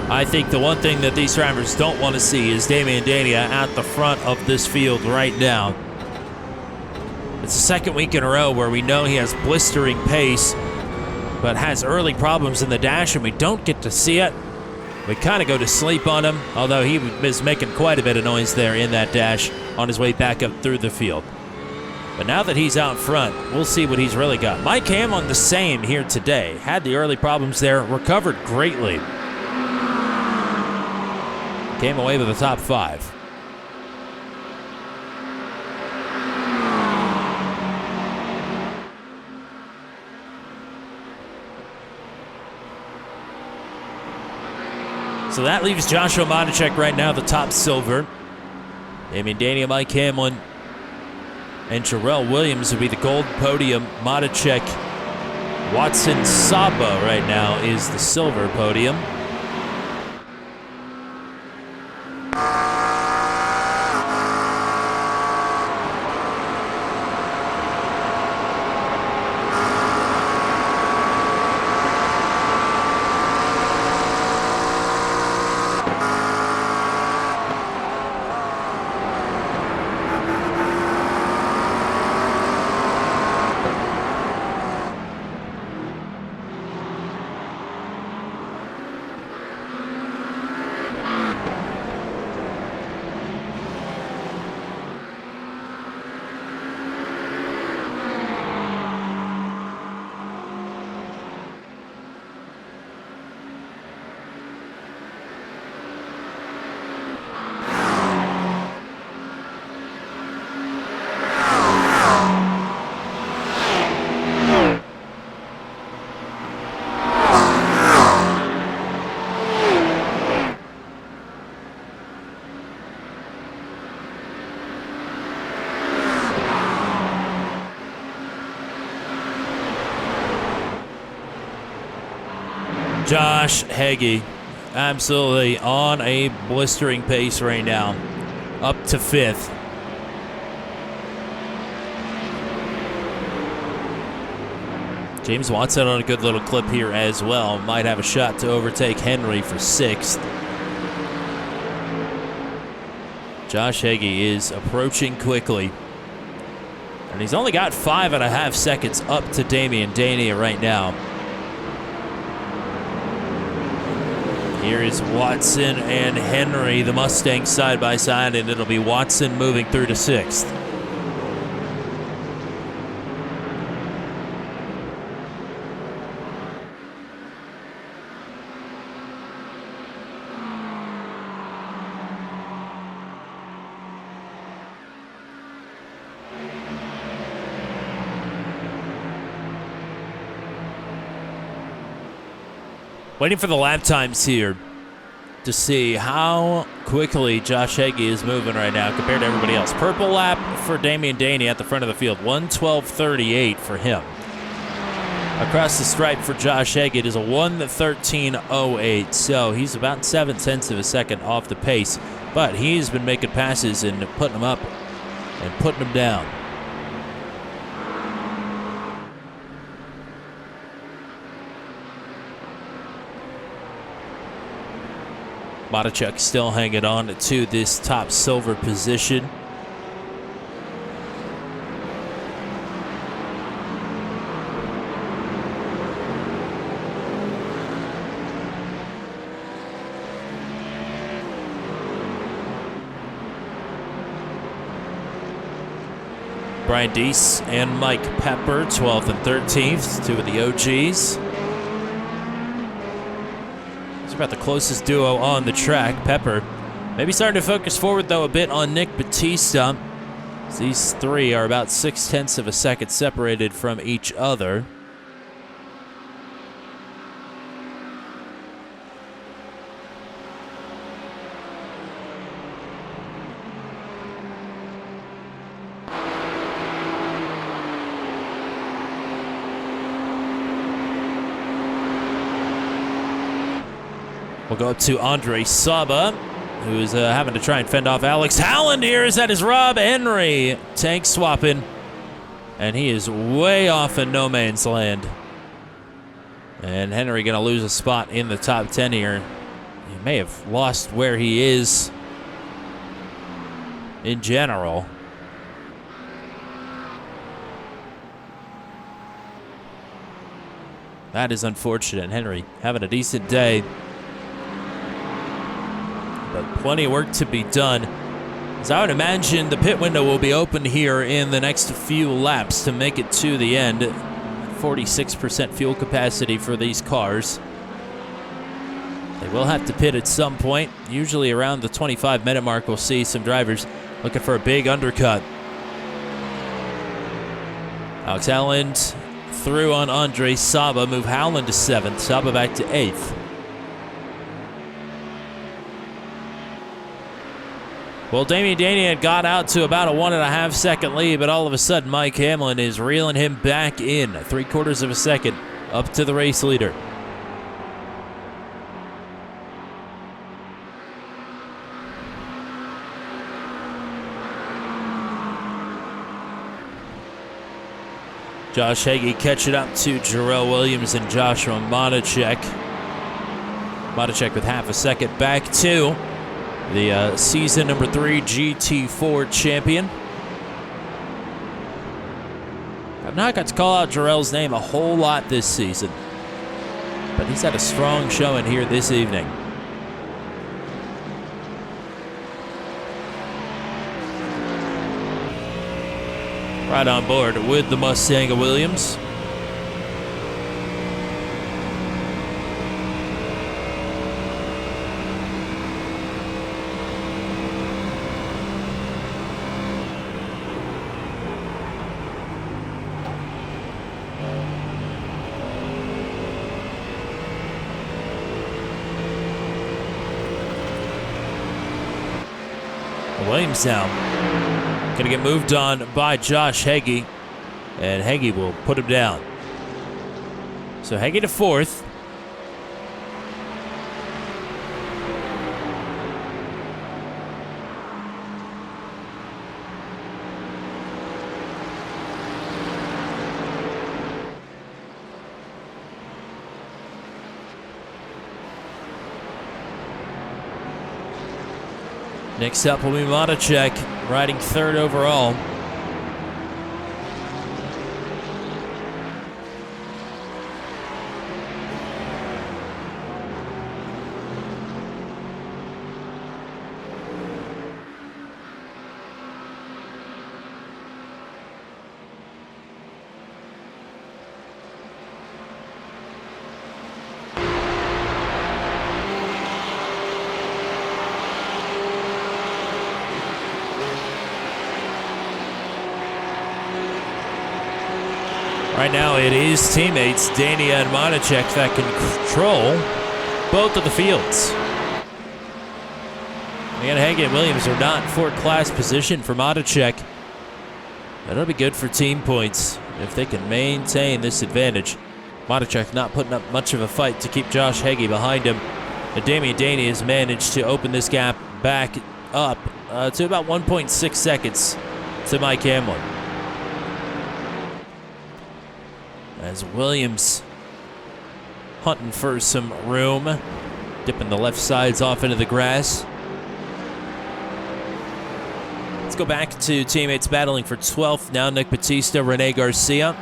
I think the one thing that these drivers don't want to see is Damian Dania at the front of this field right now. It's the second week in a row where we know he has blistering pace, but has early problems in the dash, and we don't get to see it. We kind of go to sleep on him, although he was making quite a bit of noise there in that dash on his way back up through the field. But now that he's out front, we'll see what he's really got. Mike Hamlin the same here today. Had the early problems there, recovered greatly. Came away with the top 5. So that leaves Joshua Monacek right now the top silver. Damian Dania, Mike Hamlin, and Jarrell Williams will be the gold podium. Monacek, Watson Saba right now is the silver podium. Josh Haze, absolutely on a blistering pace right now, up to 5th. James Watson on a good little clip here as well. Might have a shot to overtake Henry for 6th. Josh Haze is approaching quickly. And he's only got 5.5 seconds up to Damian Dania right now. Here is Watson and Henry, the Mustangs side by side, and it'll be Watson moving through to 6th. Waiting for the lap times here to see how quickly Josh Haze is moving right now compared to everybody else. Purple lap for Damian Dania at the front of the field, 1:12.38 for him. Across the stripe for Josh Haze, it is a 1:13.08, so he's about 0.7 of a second off the pace, but he's been making passes and putting them up and putting them down. Matichuk still hanging on to this top silver position. Brian Deese and Mike Pepper, 12th and 13th, two of the OGs. About the closest duo on the track. Pepper maybe starting to focus forward though a bit on Nick Batista. These three are about 0.6 of a second separated from each other. We'll go up to Andre Saba, who's having to try and fend off Alex Howland here. That is Rob Henry tank swapping, and he is way off in no man's land. And Henry going to lose a spot in the top 10 here. He may have lost where he is in general. That is unfortunate. Henry having a decent day, but plenty of work to be done. As I would imagine, the pit window will be open here in the next few laps to make it to the end. 46% fuel capacity for these cars. They will have to pit at some point. Usually around the 25-minute mark, we'll see some drivers looking for a big undercut. Alex Howland through on Andre Saba, move Howland to 7th, Saba back to 8th. Well, Damian Dania had got out to about a 1.5 second lead, but all of a sudden Mike Hamlin is reeling him back in 3/4 of a second up to the race leader. Josh Haze catching up to Jarrell Williams and Joshua Matichuk. Matichuk with 0.5 second back to the season number 3 GT4 champion. I've not got to call out Jarrell's name a whole lot this season, but he's had a strong showing here this evening. Right on board with the Mustang of Williams. Williams now going to get moved on by Josh Haze, and Haze will put him down. So Haze to 4th. Next up will be Monacek, riding third overall. Right now it is teammates Dania and Monacek that can control both of the fields. Again, Hague and Williams are not in fourth class position for Monacek. That'll be good for team points if they can maintain this advantage. Monacek not putting up much of a fight to keep Josh Hague behind him. And Damian Daney has managed to open this gap back up to about 1.6 seconds to Mike Hamlin. As Williams hunting for some room, dipping the left sides off into the grass. Let's go back to teammates battling for 12th. Now Nick Batista, Rene Garcia.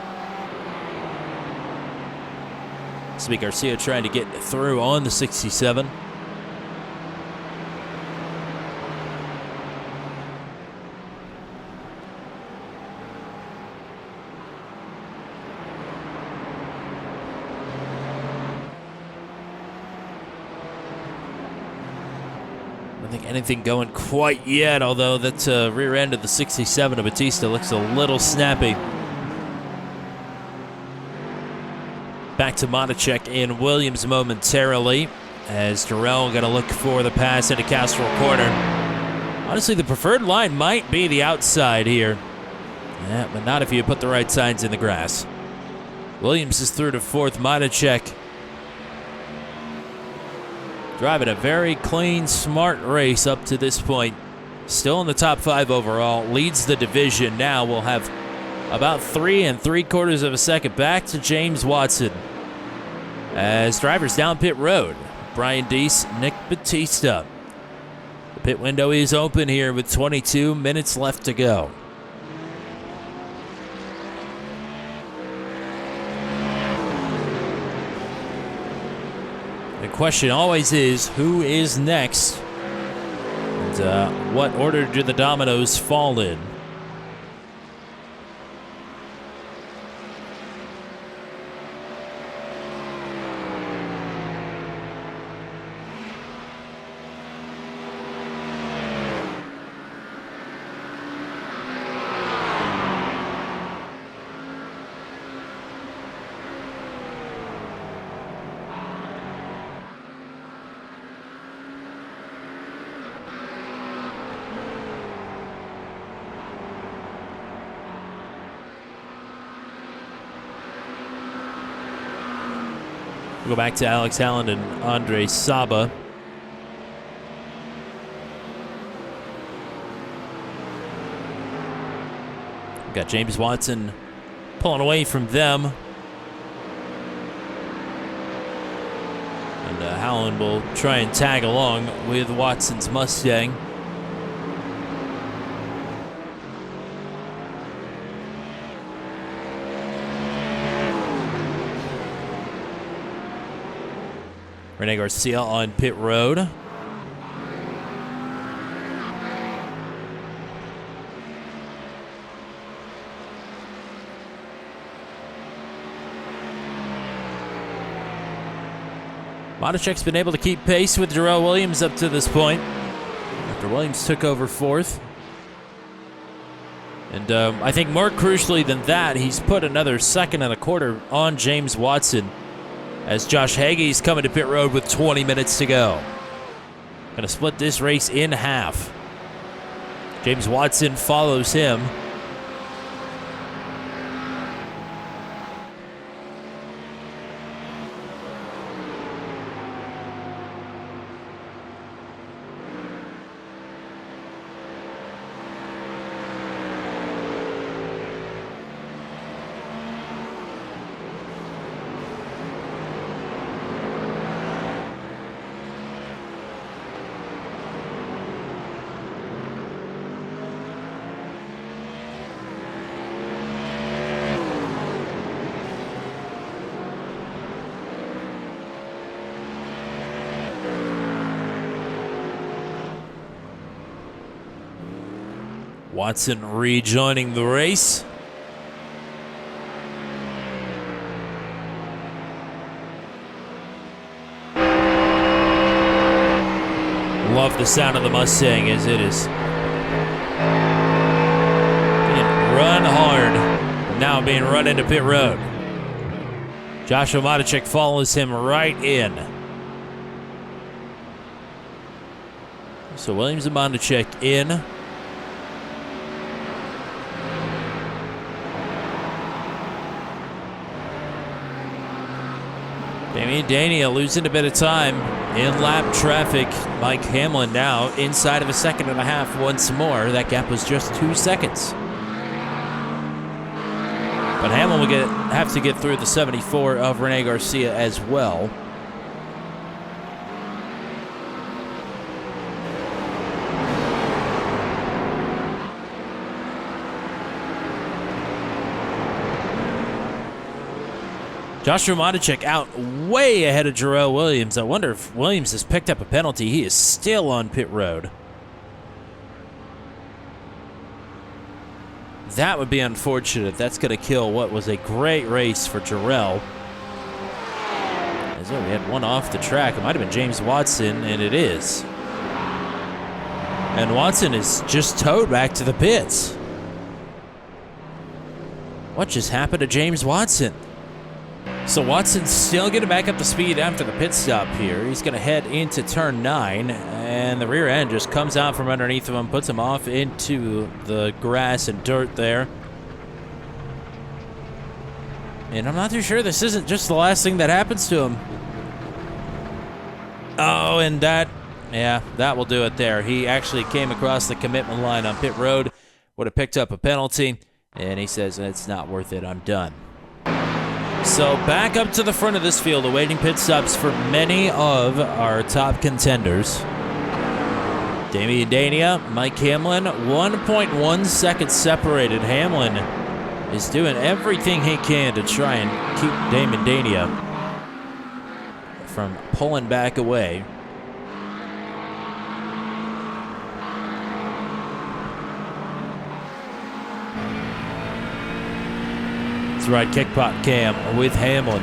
This will be Garcia trying to get through on the 67. I don't think anything going quite yet, although that rear end of the 67 of Batista looks a little snappy. Back to Monacek and Williams momentarily, as Durrell going to look for the pass into Castrol Corner. Honestly, the preferred line might be the outside here. Yeah, but not if you put the right signs in the grass. Williams is through to fourth. Monacek driving a very clean, smart race up to this point. Still in the top 5 overall. Leads the division now. We'll have about 3 3/4 of a second back to James Watson. As drivers down pit road. Brian Deese, Nick Batista. The pit window is open here with 22 minutes left to go. The question always is, who is next? And what order do the dominoes fall in? We'll go back to Alex Allen and Andre Saba. We've got James Watson pulling away from them. And Allen will try and tag along with Watson's Mustang. Rene Garcia on pit road. Monacek's been able to keep pace with Darrell Williams up to this point, after Williams took over fourth. And I think more crucially than that, he's put another 2.25 on James Watson, as Josh Hage's coming to pit road with 20 minutes to go. Gonna split this race in half. James Watson follows him. Watson rejoining the race. Love the sound of the Mustang as it is being run hard. Now being run into pit road. Joshua Matichek follows him right in. So Williams and Matichek in. Damian Dania losing a bit of time in lap traffic. Mike Hamlin now inside of a second and a half once more. That gap was just 2 seconds. But Hamlin will have to get through the 74 of Rene Garcia as well. Joshua Matichek out way ahead of Jarrell Williams. I wonder if Williams has picked up a penalty. He is still on pit road. That would be unfortunate. That's going to kill what was a great race for Jarrell. As we had one off the track. It might have been James Watson, and it is. And Watson is just towed back to the pits. What just happened to James Watson? So Watson's still getting back up to speed after the pit stop here. He's going to head into turn 9, and the rear end just comes out from underneath of him, puts him off into the grass and dirt there. And I'm not too sure this isn't just the last thing that happens to him. Oh, and that will do it there. He actually came across the commitment line on pit road, would have picked up a penalty, and he says, it's not worth it, I'm done. So back up to the front of this field, awaiting pit stops for many of our top contenders. Damian Dania, Mike Hamlin, 1.1 seconds separated. Hamlin is doing everything he can to try and keep Damian Dania from pulling back away. That's right, Kickpot Cam with Hamlin.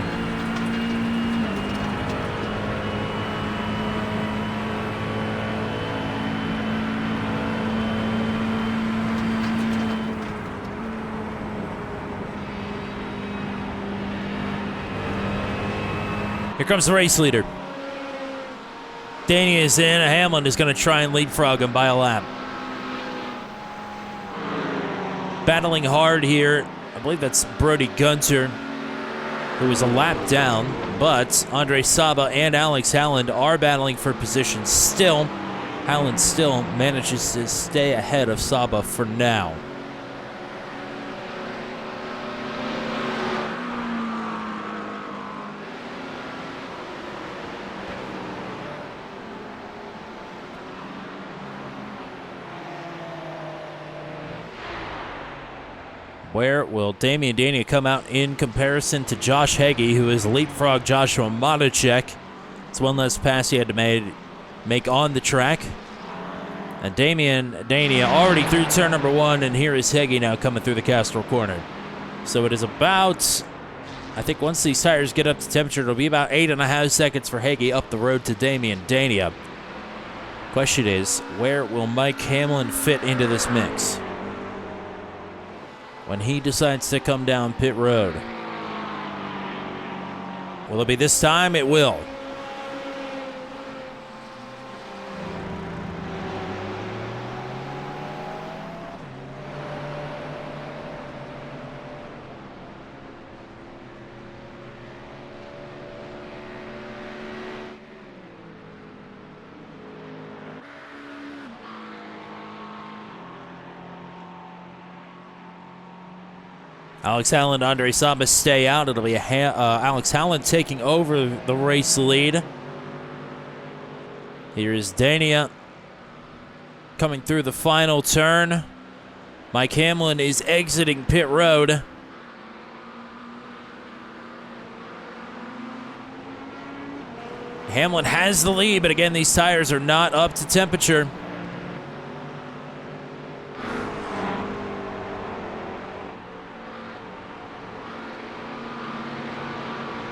Here comes the race leader. Dania is in. Hamlin is going to try and leapfrog him by a lap. Battling hard here. I believe that's Brody Gunter, who is a lap down, but Andre Saba and Alex Howland are battling for position still. Howland still manages to stay ahead of Saba for now. Where will Damian Dania come out in comparison to Josh Heggie, who has leapfrogged Joshua Matichek? It's one less pass he had to make on the track. And Damian Dania already through turn number 1, and here is Heggie now coming through the Castrol corner. So it is about, I think once these tires get up to temperature, it'll be about 8.5 seconds for Heggie up the road to Damian Dania. Question is, where will Mike Hamlin fit into this mix when he decides to come down pit road? Will it be this time? It will. Alex Howland, Andre Saba stay out. It'll be Alex Howland taking over the race lead. Here is Dania coming through the final turn. Mike Hamlin is exiting pit road. Hamlin has the lead, but again, these tires are not up to temperature.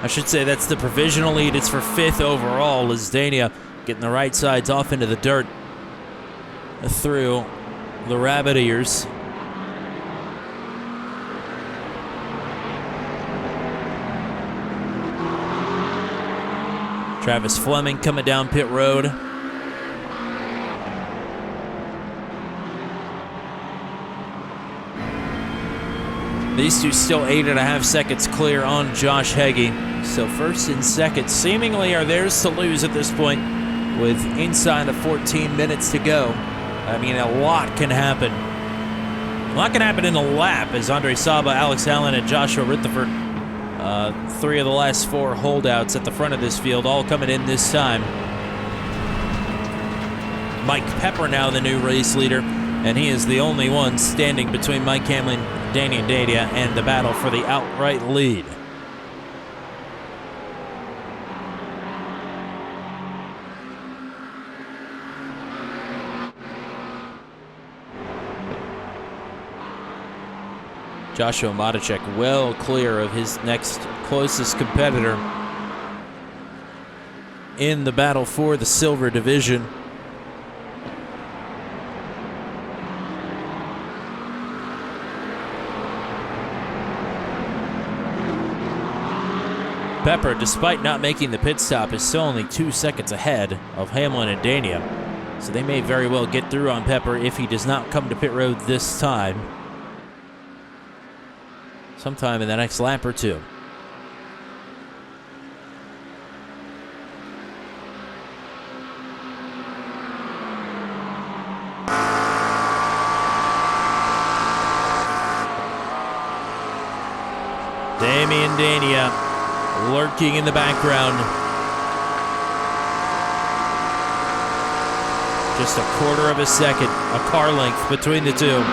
I should say that's the provisional lead. It's for 5th overall as Dania getting the right sides off into the dirt through the rabbit ears. Travis Fleming coming down pit road. These two still 8.5 seconds clear on Josh Heggie. So first and second seemingly are theirs to lose at this point with inside of 14 minutes to go. I mean, a lot can happen. A lot can happen in a lap as Andre Saba, Alex Allen, and Joshua Rutherford, 3 of the last 4 holdouts at the front of this field, all coming in this time. Mike Pepper now the new race leader, and he is the only one standing between Mike Hamlin, Danny Dadia, and the battle for the outright lead. Joshua Matichek well clear of his next closest competitor in the battle for the silver division. Pepper, despite not making the pit stop, is still only 2 seconds ahead of Hamlin and Dania. So they may very well get through on Pepper if he does not come to pit road this time. Sometime in the next lap or two. Damian Dania lurking in the background. Just a quarter of a second, a car length between the two.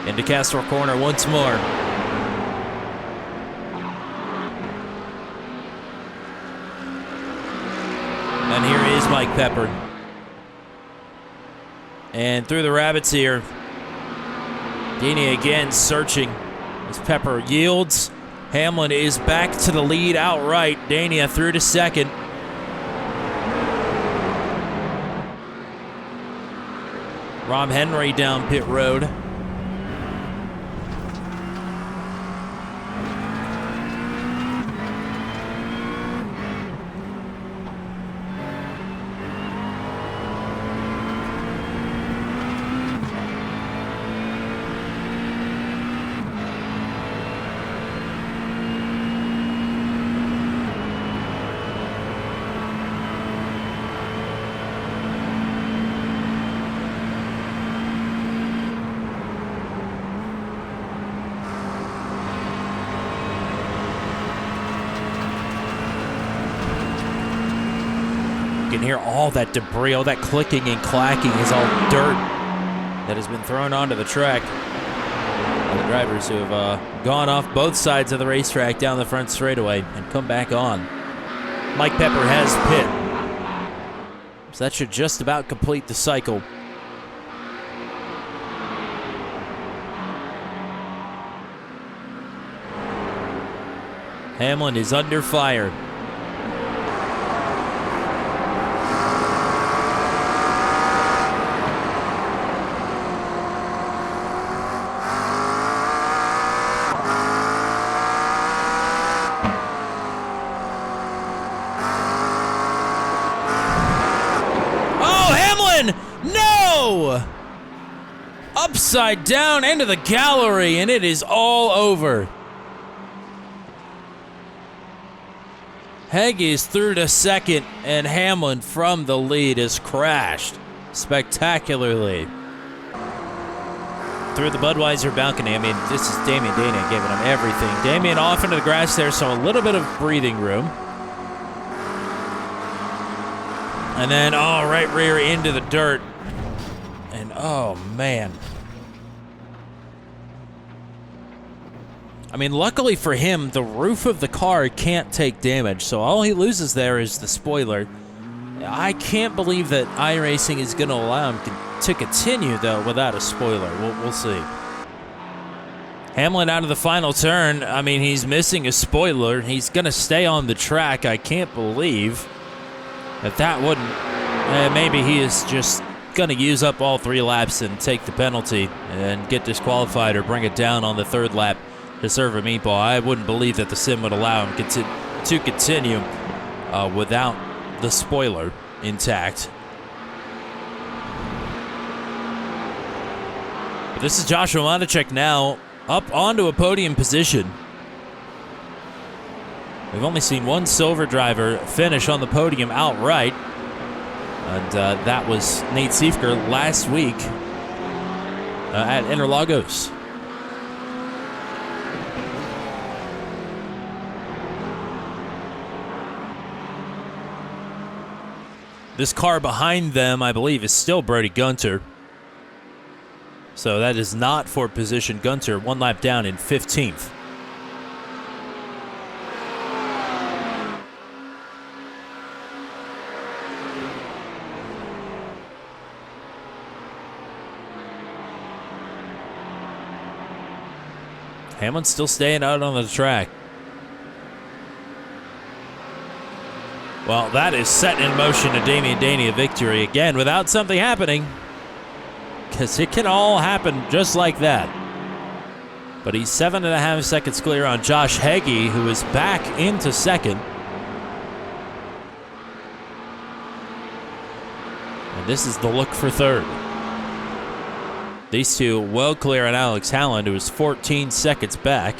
Into Castro corner once more. And here is Mike Pepper. And through the rabbits here. Dania again searching as Pepper yields. Hamlin is back to the lead outright. Dania through to second. Rob Henry down pit road. You can hear all that debris, all that clicking and clacking is all dirt that has been thrown onto the track. And the drivers who have gone off both sides of the racetrack down the front straightaway and come back on. Mike Pepper has pit. So that should just about complete the cycle. Hamlin is under fire. No! Upside down into the gallery, and it is all over. Heggie is through to second, and Hamlin from the lead has crashed spectacularly. Through the Budweiser balcony. I mean, this is Damian Dania giving him everything. Damian off into the grass there, so a little bit of breathing room. And then, right rear into the dirt. And, oh, man. I mean, luckily for him, the roof of the car can't take damage, so all he loses there is the spoiler. I can't believe that iRacing is going to allow him to continue, though, without a spoiler. We'll see. Hamlin out of the final turn. I mean, he's missing a spoiler. He's going to stay on the track. I can't believe that wouldn't. Maybe he is just going to use up all 3 laps and take the penalty and get disqualified or bring it down on the 3rd lap to serve a meatball. I wouldn't believe that the sim would allow him to continue without the spoiler intact. But this is Joshua Monacek now up onto a podium position. We've only seen one silver driver finish on the podium outright, and that was Nate Siefker last week at Interlagos. This car behind them, I believe, is still Brody Gunter. So that is not for position. Gunter 1 lap down in 15th. Hamlin's still staying out on the track. Well, that is set in motion a Damian Daney a victory again without something happening. Because it can all happen just like that. But he's 7.5 seconds clear on Josh Heggie, who is back into 2nd. And this is the look for 3rd. These two well clear on Alex Howland, who is 14 seconds back.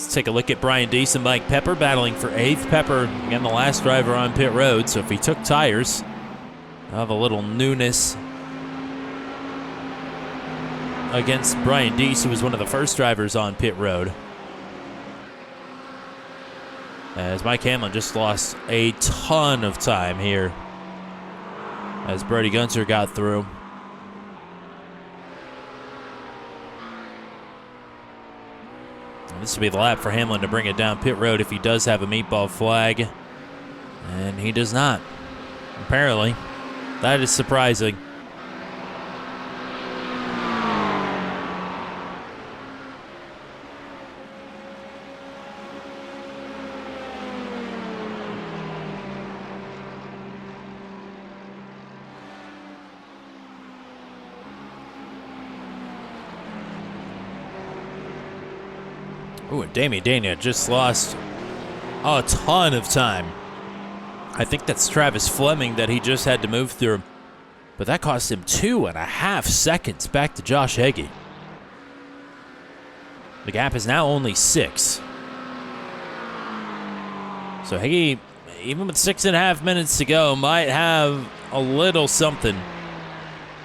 Take a look at Brian Deese and Mike Pepper battling for 8th. Pepper, again, the last driver on pit road, so if he took tires, I'll have a little newness against Brian Deese, who was one of the first drivers on pit road. As Mike Hamlin just lost a ton of time here as Brody Gunter got through. This will be the lap for Hamlin to bring it down pit road if he does have a meatball flag. And he does not. Apparently. That is surprising. Ooh, and Damian Daney just lost a ton of time. I think that's Travis Fleming that he just had to move through. But that cost him 2.5 seconds back to Josh Heggie. The gap is now only 6. So Heggie, even with 6.5 minutes to go, might have a little something.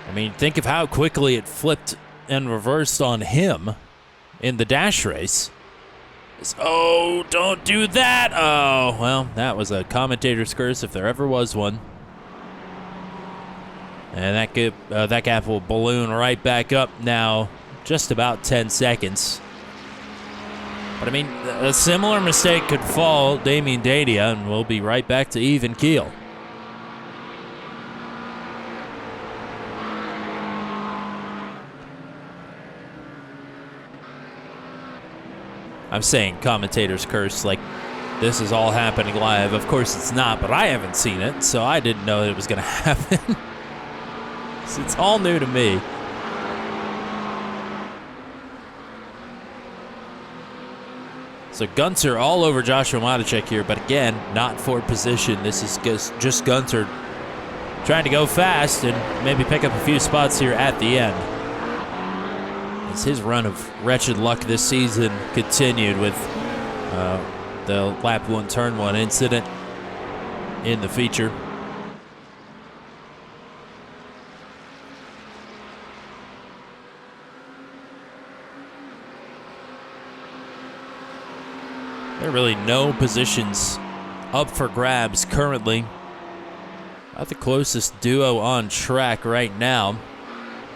I mean, think of how quickly it flipped and reversed on him in the dash race. Oh, don't do that. Oh, well, that was a commentator's curse if there ever was one. And that gap will balloon right back up now, just about 10 seconds. But, I mean, a similar mistake could fall Damian Daney, and we'll be right back to even keel. I'm saying commentator's curse like this is all happening live. Of course it's not, but I haven't seen it, so I didn't know that it was going to happen. So it's all new to me. So Gunter all over Joshua Monacek here, but again, not for position. This is just Gunter trying to go fast and maybe pick up a few spots here at the end. As his run of wretched luck this season continued with the lap 1, turn 1 incident in the feature. There are really no positions up for grabs currently. About the closest duo on track right now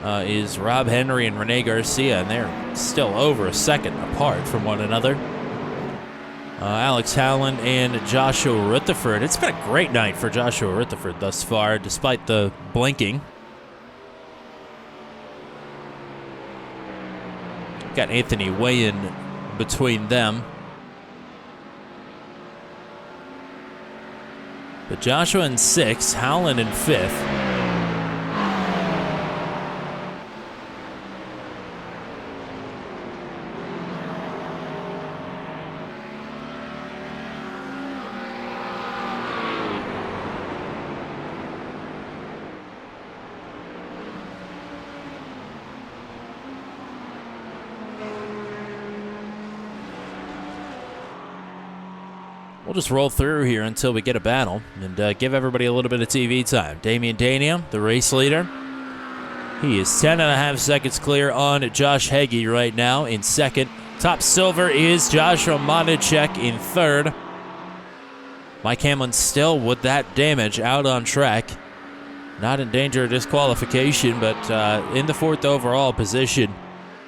is Rob Henry and Rene Garcia, and they're still over a second apart from one another. Alex Howland and Joshua Rutherford. It's been a great night for Joshua Rutherford thus far, despite the blinking. Got Anthony Wayan between them. But Joshua in 6th, Howland in 5th. We'll just roll through here until we get a battle and give everybody a little bit of TV time. Damian Dania, the race leader. He is 10.5 seconds clear on Josh Heggie right now in 2nd. Top silver is Joshua Monacek in 3rd. Mike Hamlin still with that damage out on track. Not in danger of disqualification, but in the 4th overall position.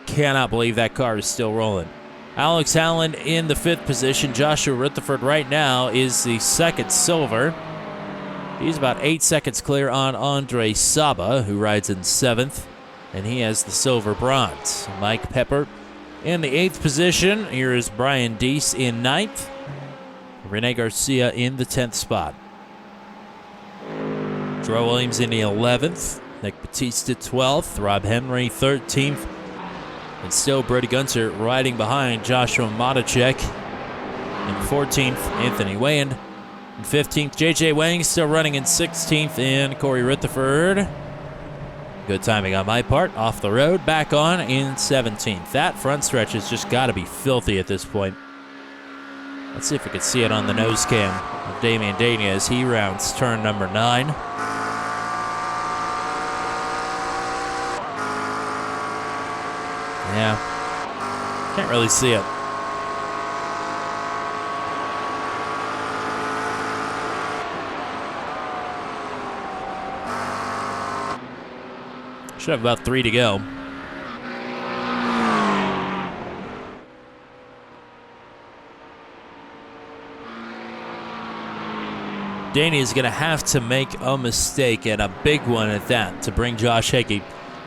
Cannot believe that car is still rolling. Alex Howland in the 5th position. Joshua Rutherford right now is the 2nd silver. He's about 8 seconds clear on Andre Saba, who rides in 7th, and he has the silver bronze. Mike Pepper in the 8th position. Here is Brian Deese in 9th. Rene Garcia in the 10th spot. Joe Williams in the 11th. Nick Batista 12th. Rob Henry 13th. And still Brody Gunter riding behind Joshua Monacek. In 14th, Anthony Wayan. In 15th, J.J. Wang still running in 16th. And Corey Rutherford. Good timing on my part. Off the road, back on in 17th. That front stretch has just got to be filthy at this point. Let's see if we can see it on the nose cam of Damian Dania as he rounds turn number 9. Yeah, can't really see it. Should have about 3 to go. Danny is going to have to make a mistake, and a big one at that, to bring Josh Heggie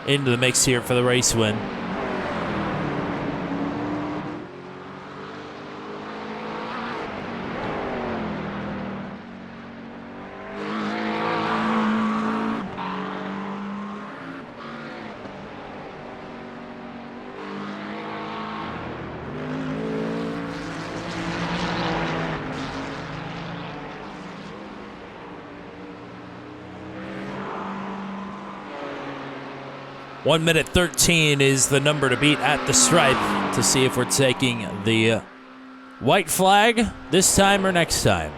into the mix here for the race win. One minute 13 is the number to beat at the stripe to see if we're taking the white flag this time or next time.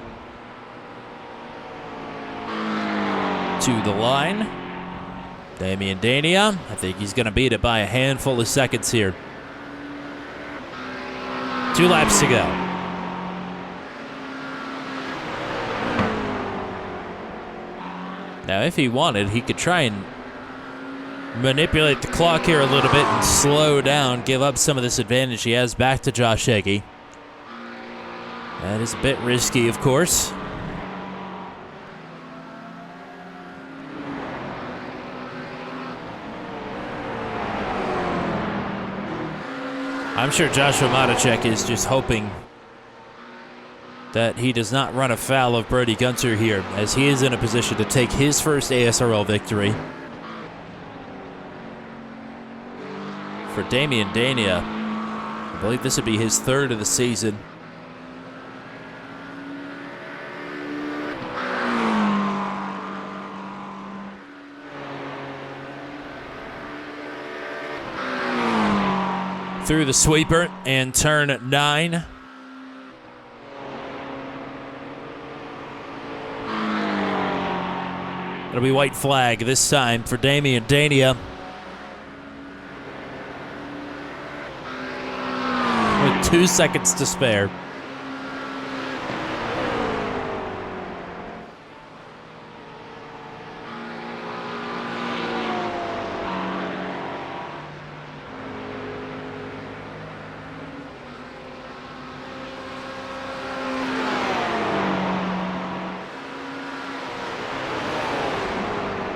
To the line. Damian Dania. I think he's going to beat it by a handful of seconds here. 2 laps to go. Now, if he wanted, he could try and manipulate the clock here a little bit and slow down, give up some of this advantage he has back to Josh Heggie. That is a bit risky, of course. I'm sure Joshua Monacek is just hoping that he does not run afoul of Brody Gunter here, as he is in a position to take his first ASRL victory. For Damian Dania, I believe this would be his 3rd of the season. Through the sweeper and turn 9. It'll be white flag this time for Damian Dania. With 2 seconds to spare.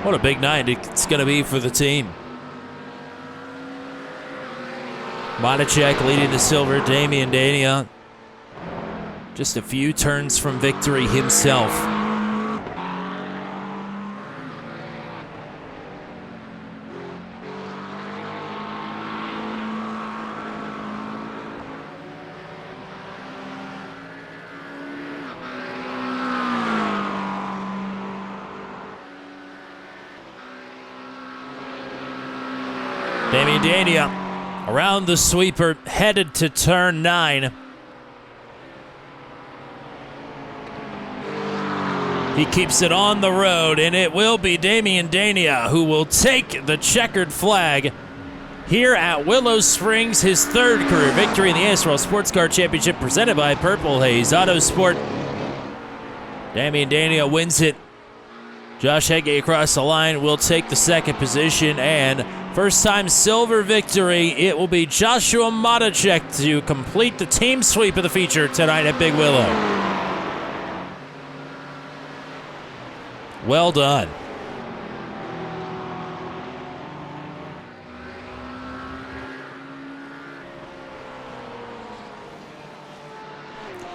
What a big night it's going to be for the team. Modacek leading the silver. Damian Dania just a few turns from victory himself. Damian Dania around the sweeper, headed to turn 9. He keeps it on the road, and it will be Damian Dania who will take the checkered flag here at Willow Springs, his 3rd career victory in the ASRL Sports Car Championship presented by Purple Haze Autosport. Damian Dania wins it. Josh Hege across the line will take the 2nd position, and first-time silver victory, it will be Joshua Modacek to complete the team sweep of the feature tonight at Big Willow. Well done.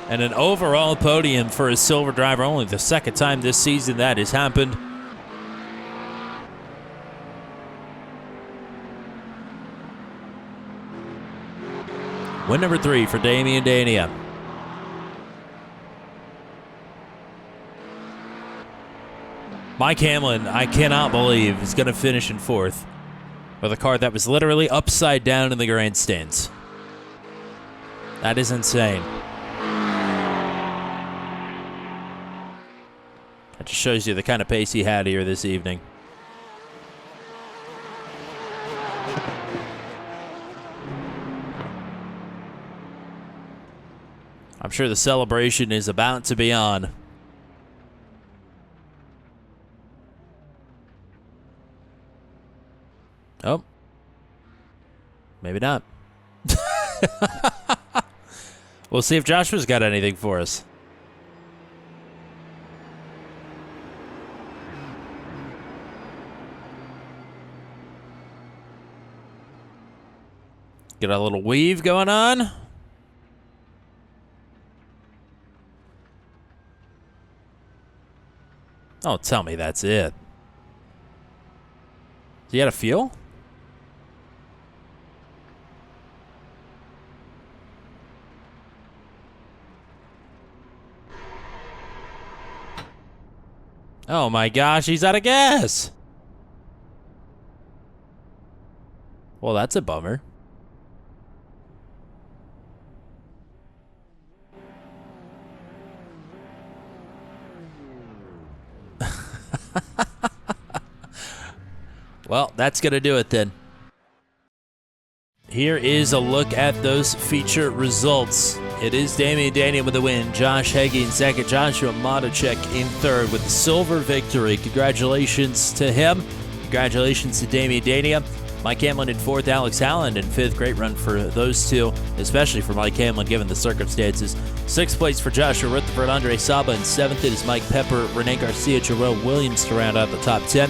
And an overall podium for a silver driver, only the 2nd time this season that has happened. Win number 3 for Damian Dania. Mike Hamlin, I cannot believe, is going to finish in 4th with a car that was literally upside down in the grandstands. That is insane. That just shows you the kind of pace he had here this evening. I'm sure the celebration is about to be on. Oh. Maybe not. We'll see if Joshua's got anything for us. Get a little weave going on. Oh, tell me that's it. Do you got a fuel? Oh my gosh, he's out of gas. Well, that's a bummer. Well, that's going to do it then. Here is a look at those feature results. It is Damian Dania with the win, Josh Hege in 2nd, Joshua Modacek in 3rd with the silver victory. Congratulations to him. Congratulations to Damian Dania. Mike Hamlin in 4th, Alex Halland in 5th. Great run for those two, especially for Mike Hamlin given the circumstances. 6th place for Joshua Rutherford, Andre Saba in 7th. It is Mike Pepper, Rene Garcia, Jarrell Williams to round out the top 10.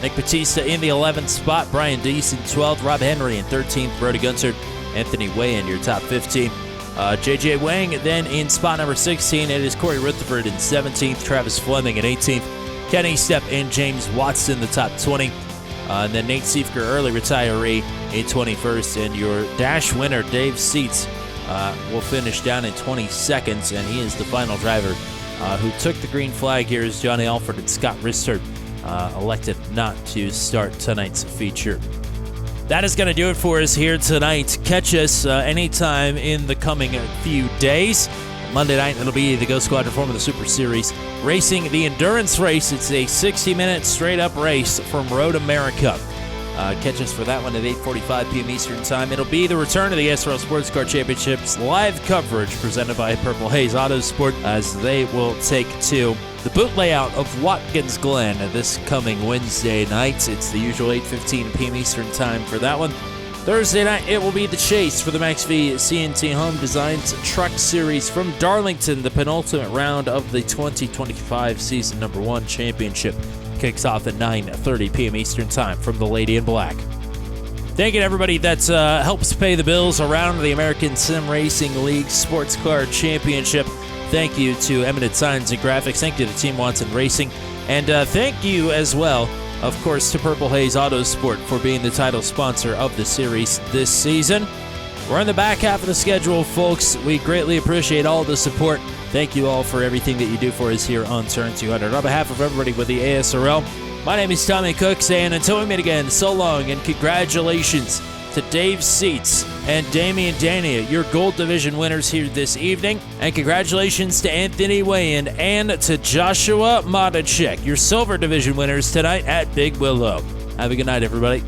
Nick Batista in the 11th spot, Brian Deese in 12th, Rob Henry in 13th, Brody Gunsard, Anthony Way in your top 15. JJ Wang then in spot number 16. It is Corey Rutherford in 17th, Travis Fleming in 18th, Kenny Stepp and James Watson in the top 20. And then Nate Siefker, early retiree, in 21st. And your dash winner, Dave Seats, will finish down in 22nd. And he is the final driver who took the green flag here is Johnny Alford and Scott Ristert. Elected not to start tonight's feature. That is going to do it for us here tonight. Catch us anytime in the coming few days. Monday night, it'll be the Ghost Squadron Formula Super Series racing the endurance race. It's a 60-minute straight-up race from Road America. Catch us for that one at 8:45 p.m. Eastern Time. It'll be the return of the ASRL Sports Car Championships live coverage presented by Purple Haze Autosport as they will take to the boot layout of Watkins Glen this coming Wednesday night. It's the usual 8:15 p.m. Eastern Time for that one. Thursday night, it will be the chase for the Max V CNC Home Designs Truck Series from Darlington, the penultimate round of the 2025 Season Number 1 Championship. Kicks off at 9:30 p.m. Eastern Time from the Lady in Black. Thank you to everybody that helps pay the bills around the American Sim Racing League Sports Car Championship. Thank you to Eminent Signs and Graphics. Thank you to Team Watson Racing. And thank you as well, of course, to Purple Haze Autosport for being the title sponsor of the series this season. We're in the back half of the schedule, folks. We greatly appreciate all the support. Thank you all for everything that you do for us here on Turn 200. On behalf of everybody with the ASRL, my name is Tommy Cook, saying until we meet again, so long, and congratulations to Dave Seats and Damian Dania, your Gold Division winners here this evening. And congratulations to Anthony Wayan and to Joshua Matichek, your Silver Division winners tonight at Big Willow. Have a good night, everybody.